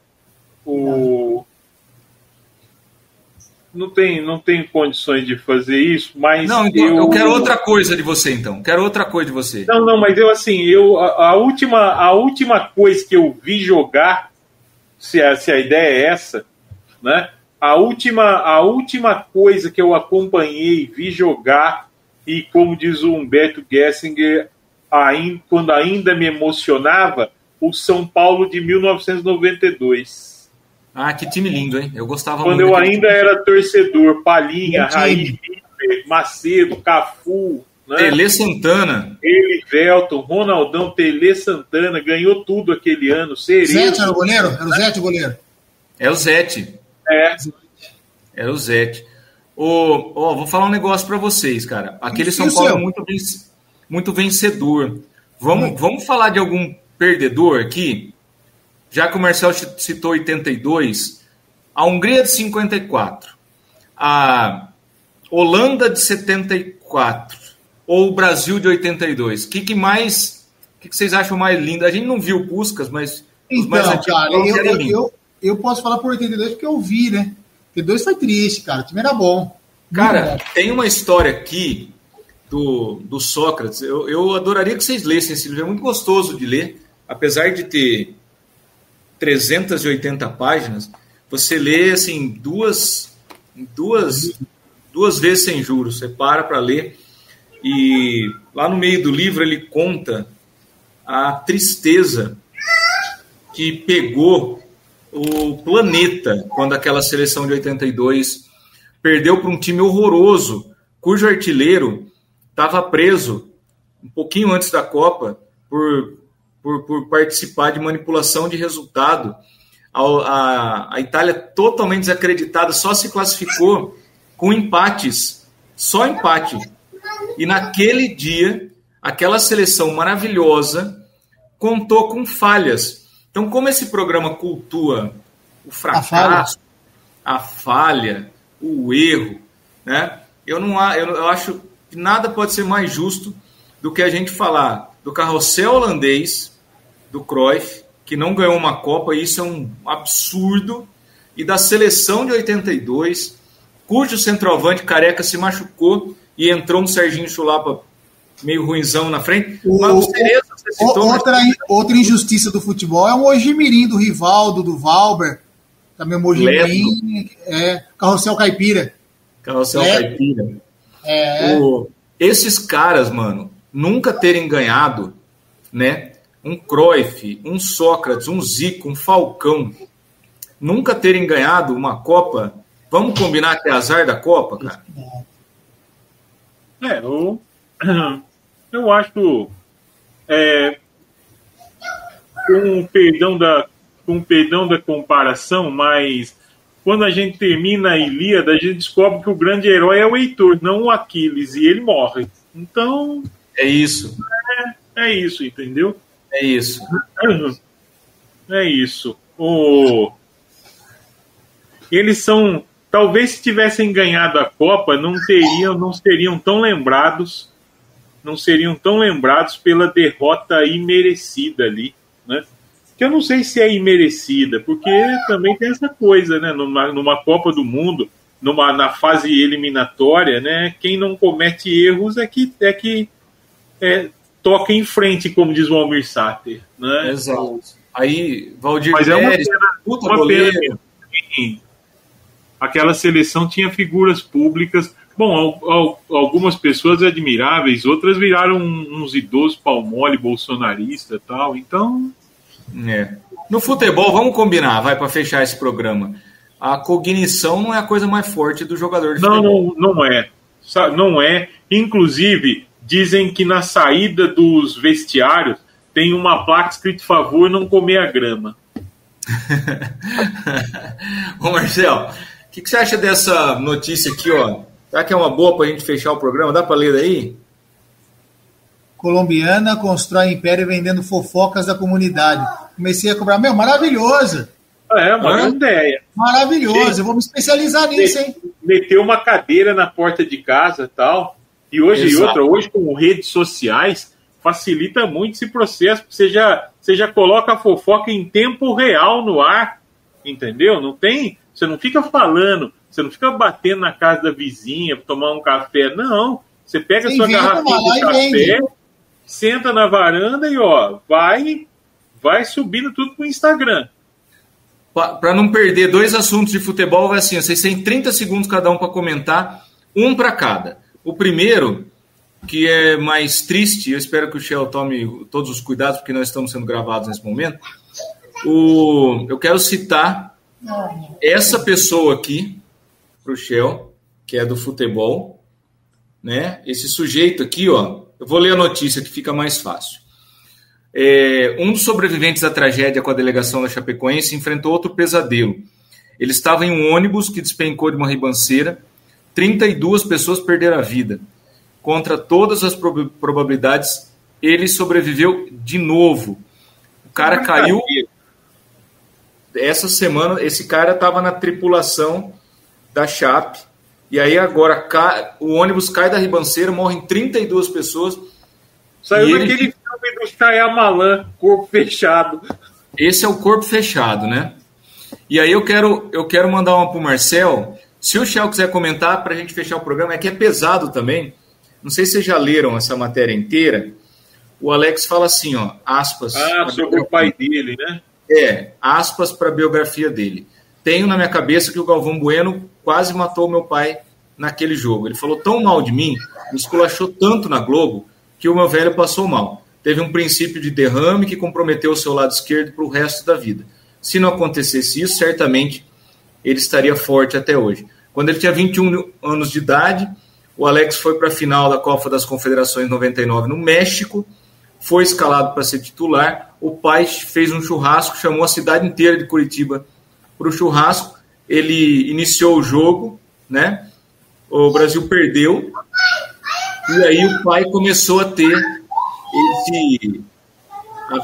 Não tenho condições de fazer isso, mas... Não, então, eu quero outra coisa de você, então. Não, mas a última coisa que eu vi jogar, se a ideia é essa, né? A última coisa que eu acompanhei, vi jogar, e como diz o Humberto Gessinger, quando ainda me emocionava, o São Paulo de 1992. Que time lindo, hein? Eu gostava muito. Quando eu ainda era torcedor, Palhinha, Raí, Macedo, Cafu, né? Tele Santana. Elivelton, Ronaldão, Tele Santana, ganhou tudo aquele ano. Zete era o goleiro? Era o Zete o goleiro? É o Zete. Era o Zete. Vou falar um negócio para vocês, cara. Aquele São Paulo é muito vencedor. Vamos falar de algum perdedor aqui? Já que o Marcel citou 82, a Hungria de 54, a Holanda de 74 ou o Brasil de 82. O que vocês acham mais lindo? A gente não viu o Puskás, mas os mais antigos, cara, eu posso falar por 82 porque eu vi, né? 82 foi triste, cara. O time era bom. Cara, tem uma história aqui do Sócrates. Eu adoraria que vocês lessem esse livro. É muito gostoso de ler. Apesar de ter 380 páginas, você lê assim duas vezes sem juros. Você para ler. E lá no meio do livro ele conta a tristeza que pegou o planeta quando aquela seleção de 82 perdeu para um time horroroso, cujo artilheiro estava preso um pouquinho antes da Copa por participar de manipulação de resultado. A Itália totalmente desacreditada, só se classificou com empates, só empate. E naquele dia, aquela seleção maravilhosa contou com falhas. Então, como esse programa cultua o fracasso, a falha, o erro, né? Eu acho que nada pode ser mais justo do que a gente falar do carrossel holandês, do Cruyff, que não ganhou uma Copa, e isso é um absurdo, e da seleção de 82, cujo centroavante Careca se machucou e entrou um Serginho Chulapa meio ruinzão na frente. Outra injustiça do futebol é o Mojimirim, do Rivaldo, do Valber, também o Mojimirim, Carrossel Caipira. Carrossel Caipira. Esses caras, mano, nunca terem ganhado, né? Um Cruyff, um Sócrates, um Zico, um Falcão, nunca terem ganhado uma Copa. Vamos combinar que é azar da Copa, cara? Eu acho, com perdão da comparação, mas quando a gente termina a Ilíada, a gente descobre que o grande herói é o Heitor, não o Aquiles, e ele morre. Então... É isso. É isso, entendeu? É isso. É isso. Eles são... Talvez se tivessem ganhado a Copa, não seriam tão lembrados pela derrota imerecida ali, né? Que eu não sei se é imerecida, porque também tem essa coisa, né? Numa Copa do Mundo, na fase eliminatória, né? Quem não comete erros é que toca em frente, como diz o Almir Sater, né? Exato. Aí, Valdir Mas Pérez, uma pena. Aquela seleção tinha figuras públicas. Bom, algumas pessoas admiráveis, outras viraram uns idosos pau-mole, bolsonarista e tal. Então... No futebol, vamos combinar, para fechar esse programa. A cognição não é a coisa mais forte do jogador de futebol. Não é. Inclusive, dizem que na saída dos vestiários tem uma placa escrito favor não comer a grama. Ô Marcel, o que você acha dessa notícia aqui, ó? Será que é uma boa para a gente fechar o programa? Dá para ler daí? Colombiana constrói império vendendo fofocas da comunidade. Comecei a cobrar. Maravilhoso! Uma boa ideia. Maravilhoso, eu vou me especializar nisso, hein? Meteu uma cadeira na porta de casa e tal. E hoje com redes sociais, facilita muito esse processo. Você já coloca a fofoca em tempo real no ar, entendeu? Você não fica falando, você não fica batendo na casa da vizinha para tomar um café, não. Você pega a sua garrafinha de café, senta na varanda e vai subindo tudo pro Instagram. Para não perder 2 assuntos de futebol, vai assim, vocês têm 30 segundos cada um para comentar, um para cada. O primeiro, que é mais triste, eu espero que o Shell tome todos os cuidados, porque nós estamos sendo gravados nesse momento. Eu quero citar essa pessoa aqui, para o Shell, que é do futebol, né? Esse sujeito aqui, ó, eu vou ler a notícia que fica mais fácil. Um dos sobreviventes da tragédia com a delegação da Chapecoense enfrentou outro pesadelo. Ele estava em um ônibus que despencou de uma ribanceira. 32 pessoas perderam a vida. Contra todas as probabilidades, ele sobreviveu de novo. O cara caiu. Essa semana, esse cara estava na tripulação da Chape. E aí agora o ônibus cai da ribanceira, morrem 32 pessoas. Saiu daquele filme do Shyamalan, Corpo Fechado. Esse é o Corpo Fechado, né? E aí eu quero mandar uma pro Marcel. Se o Shell quiser comentar para a gente fechar o programa, é que é pesado também. Não sei se vocês já leram essa matéria inteira. O Alex fala assim, ó, aspas. Sobre o pai dele, né? Aspas para a biografia dele. Tenho na minha cabeça que o Galvão Bueno quase matou meu pai naquele jogo. Ele falou tão mal de mim, me esculachou tanto na Globo, que o meu velho passou mal. Teve um princípio de derrame que comprometeu o seu lado esquerdo para o resto da vida. Se não acontecesse isso, certamente ele estaria forte até hoje. Quando ele tinha 21 anos de idade, o Alex foi para a final da Copa das Confederações 99 no México, foi escalado para ser titular. O pai fez um churrasco, chamou a cidade inteira de Curitiba para o churrasco. Ele iniciou o jogo, né? O Brasil perdeu. E aí o pai começou a ter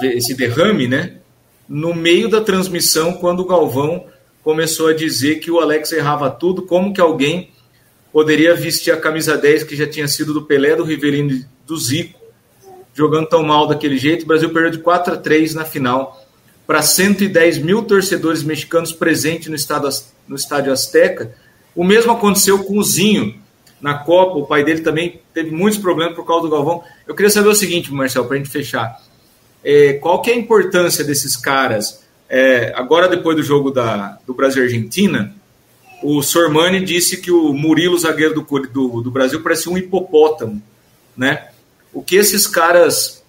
esse derrame, né, no meio da transmissão, quando o Galvão começou a dizer que o Alex errava tudo, como que alguém poderia vestir a camisa 10 que já tinha sido do Pelé, do Rivelino e do Zico, jogando tão mal daquele jeito. O Brasil perdeu de 4-3 na final para 110 mil torcedores mexicanos presentes no Estádio Azteca. O mesmo aconteceu com o Zinho na Copa, o pai dele também teve muitos problemas por causa do Galvão. Eu queria saber o seguinte, Marcelo, para a gente fechar. Qual que é a importância desses caras? Agora, depois do jogo do Brasil-Argentina, o Sormani disse que o Murilo, zagueiro do Brasil, parecia um hipopótamo, né? O que esses caras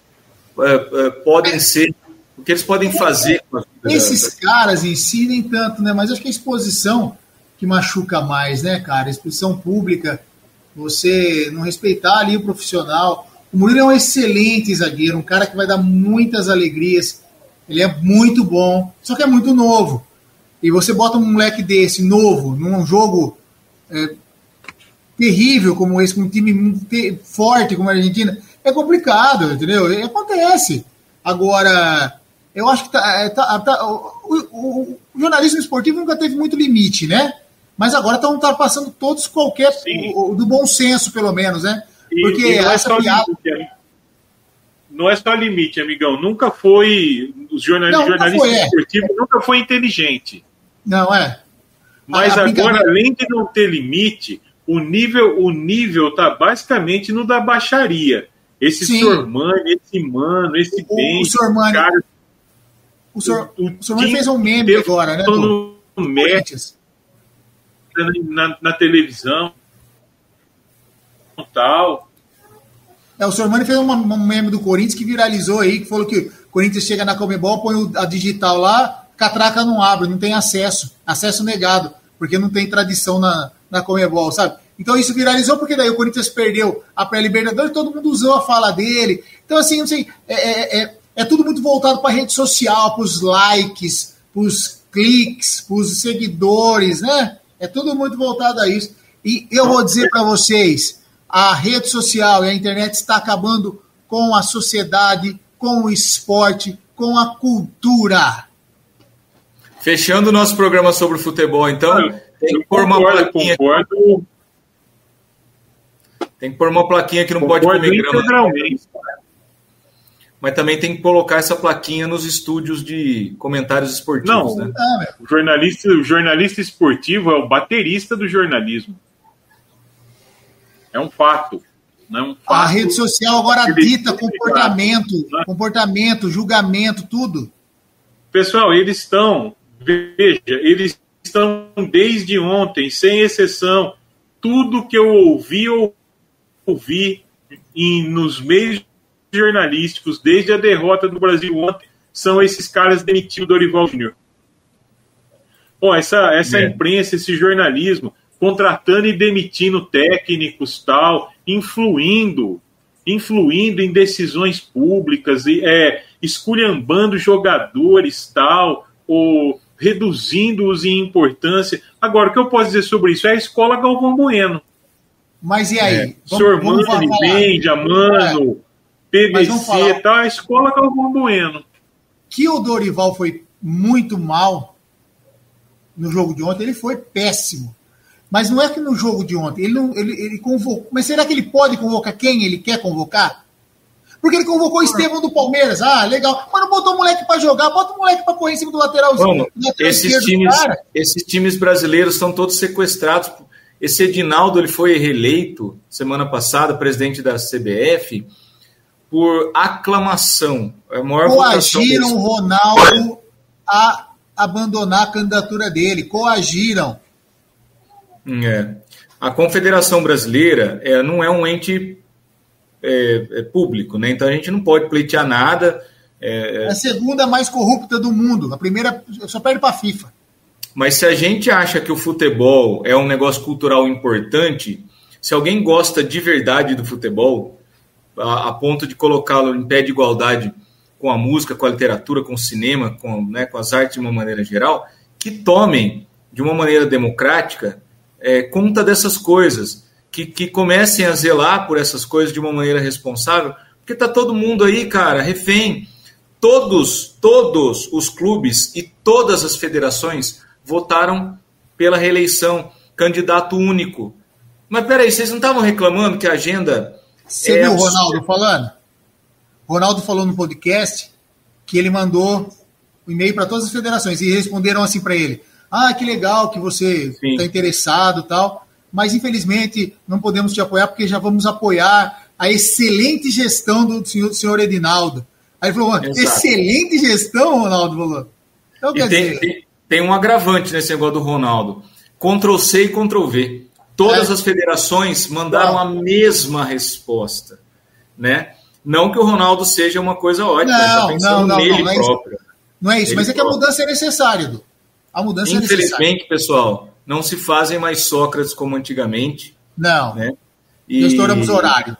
podem ser, o que eles podem fazer com a vida esses caras em si nem tanto, né? Mas acho que a exposição que machuca mais, né, cara? A exposição pública, você não respeitar ali o profissional. O Murilo é um excelente zagueiro, um cara que vai dar muitas alegrias. Ele é muito bom, só que é muito novo. E você bota um moleque desse, novo, num jogo terrível como esse, com um time forte como a Argentina, é complicado, entendeu? Acontece. Agora, eu acho que o jornalismo esportivo nunca teve muito limite, né? Mas agora estão passando todos qualquer do bom senso, pelo menos, né? Porque essa piada... Não é só limite, amigão. Nunca foi... Os jornalistas esportivos nunca foi inteligente. Não, é. Mas agora, além de não ter limite, o nível tá basicamente no da baixaria. Esse Sormani, esse Mano, esse Bem, Sormani, cara... O Sormani fez um meme agora, né? Na televisão tal. O Sormani fez um meme do Corinthians que viralizou aí, que falou que o Corinthians chega na Conmebol, põe a digital lá, catraca não abre, não tem acesso negado, porque não tem tradição na Conmebol, sabe? Então isso viralizou porque daí o Corinthians perdeu a pré-Libertadores, todo mundo usou a fala dele. Então assim, não sei, é tudo muito voltado para a rede social, para os likes, para os cliques, para os seguidores, né? É tudo muito voltado a isso. E eu vou dizer para vocês, a rede social e a internet está acabando com a sociedade, com o esporte, com a cultura. Fechando o nosso programa sobre futebol, então, tem que pôr uma plaquinha. Tem que pôr uma plaquinha que não pode comer grama. Mas também tem que colocar essa plaquinha nos estúdios de comentários esportivos. Não, né? O jornalista esportivo é o baterista do jornalismo. É um fato. Não é um fato. A rede social agora dita comportamento, julgamento, tudo. Pessoal, eles estão desde ontem, sem exceção, tudo que eu ouvi nos meios jornalísticos, desde a derrota do Brasil ontem, são esses caras demitindo o Dorival Júnior. Essa imprensa, esse jornalismo, contratando e demitindo técnicos, tal, influindo em decisões públicas, esculhambando jogadores, tal, ou reduzindo-os em importância. Agora, o que eu posso dizer sobre isso? É a escola Galvão Bueno. Mas e aí? Sormani, Benja, Mano, PVC, tá? A escola Galvão Bueno. Que o Dorival foi muito mal no jogo de ontem, ele foi péssimo. Mas não é que no jogo de ontem, ele convocou. Mas será que ele pode convocar quem ele quer convocar? Porque ele convocou o Estevão do Palmeiras. Legal. Mas não botou o moleque para jogar, bota o moleque para correr em cima do lateralzinho. Esses times brasileiros estão todos sequestrados. Esse Edinaldo, ele foi reeleito semana passada, presidente da CBF, por aclamação. É a maior coagiram o Ronaldo a abandonar a candidatura dele. Coagiram. A Confederação Brasileira não é um ente público, né? Então a gente não pode pleitear nada. É a segunda mais corrupta do mundo. A primeira só perde para a FIFA. Mas se a gente acha que o futebol é um negócio cultural importante, se alguém gosta de verdade do futebol, a ponto de colocá-lo em pé de igualdade com a música, com a literatura, com o cinema, com as artes de uma maneira geral, que tomem de uma maneira democrática conta dessas coisas, que comecem a zelar por essas coisas de uma maneira responsável, Porque tá todo mundo aí, cara, refém. Todos os clubes e todas as federações votaram pela reeleição, candidato único. Mas peraí, vocês não estavam reclamando que a agenda... Você viu o Ronaldo falando? O Ronaldo falou no podcast que ele mandou um e-mail para todas as federações e responderam assim para ele: que legal que você está interessado e tal, mas infelizmente não podemos te apoiar porque já vamos apoiar a excelente gestão do senhor Edinaldo. Aí ele falou: excelente gestão, Ronaldo falou. Então, tem um agravante nesse negócio do Ronaldo. Ctrl-C e Ctrl-V. Todas as federações mandaram a mesma resposta, né? Não que o Ronaldo seja uma coisa ótima, não é isso, mas é que a mudança é necessária, Edu. A mudança é necessária. Infelizmente, pessoal, não se fazem mais Sócrates como antigamente. Não. Né? Estouramos horário.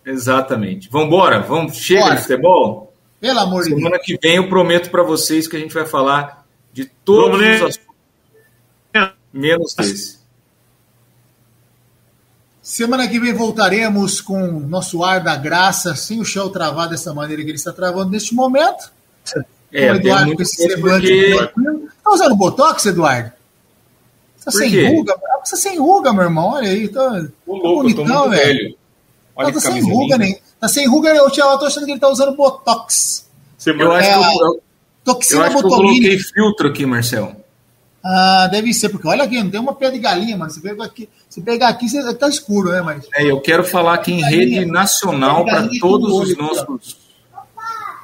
Exatamente. Vambora? Chega de futebol? Pelo amor de Deus. Semana que vem eu prometo para vocês que a gente vai falar de todos os assuntos, menos desse. Semana que vem voltaremos com o nosso ar da graça, sem o Shell travar dessa maneira que ele está travando neste momento. O Eduardo com esse semblante. Está usando Botox, Eduardo? Está sem ruga? Você sem ruga, meu irmão. Olha aí. Tá bonitão, velho. Tá sem ruga, nem. Tá sem ruga, eu tô achando que ele tá usando Botox. Eu acho que eu coloquei filtro aqui, Marcel. Deve ser, porque olha aqui, não tem uma pedra de galinha, mano. Se pegar aqui, tá escuro, né? Mas... eu quero falar aqui em rede nacional para todos os nossos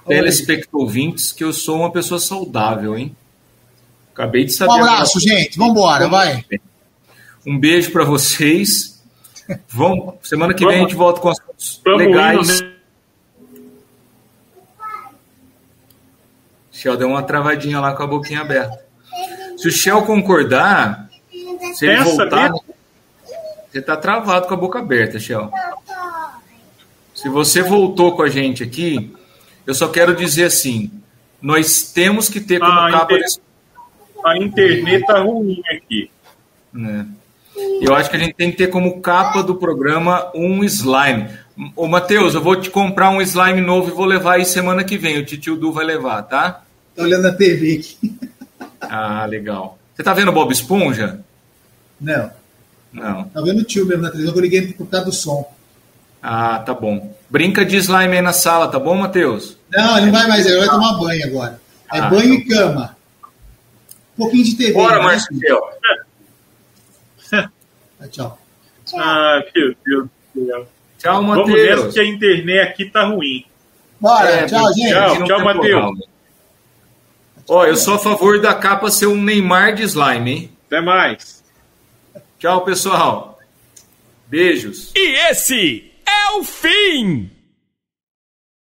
telespectouvintes que eu sou uma pessoa saudável, hein? Acabei de saber. Um abraço, gente. Vambora, vai. Um beijo para vocês. Semana que vem a gente volta com assuntos legais. Shell deu uma travadinha lá com a boquinha aberta. Se o Shell concordar, se ele voltar, você tá travado com a boca aberta, Shell. Se você voltou com a gente aqui, eu só quero dizer assim, nós temos que ter como capa... A internet tá ruim aqui. Eu acho que a gente tem que ter como capa do programa um slime. Ô, Matheus, eu vou te comprar um slime novo e vou levar aí semana que vem. O Titio Du vai levar, tá? Tô olhando a TV aqui. Legal. Você tá vendo Bob Esponja? Não. Não. Tá vendo o tio mesmo na televisão, eu liguei por causa do som. Tá bom. Brinca de slime aí na sala, tá bom, Matheus? Não, ele não vai mais, ele vai tomar banho agora. Banho e cama. Um pouquinho de TV. Bora, Marcelo. Tchau. Meu Deus do céu. Tchau, Matheus. Vamos ver se a internet aqui tá ruim. Bora, tchau, gente. Tchau, Matheus. Eu sou a favor da capa ser um Neymar de slime, hein? Até mais. Tchau, pessoal. Beijos. E esse é o fim!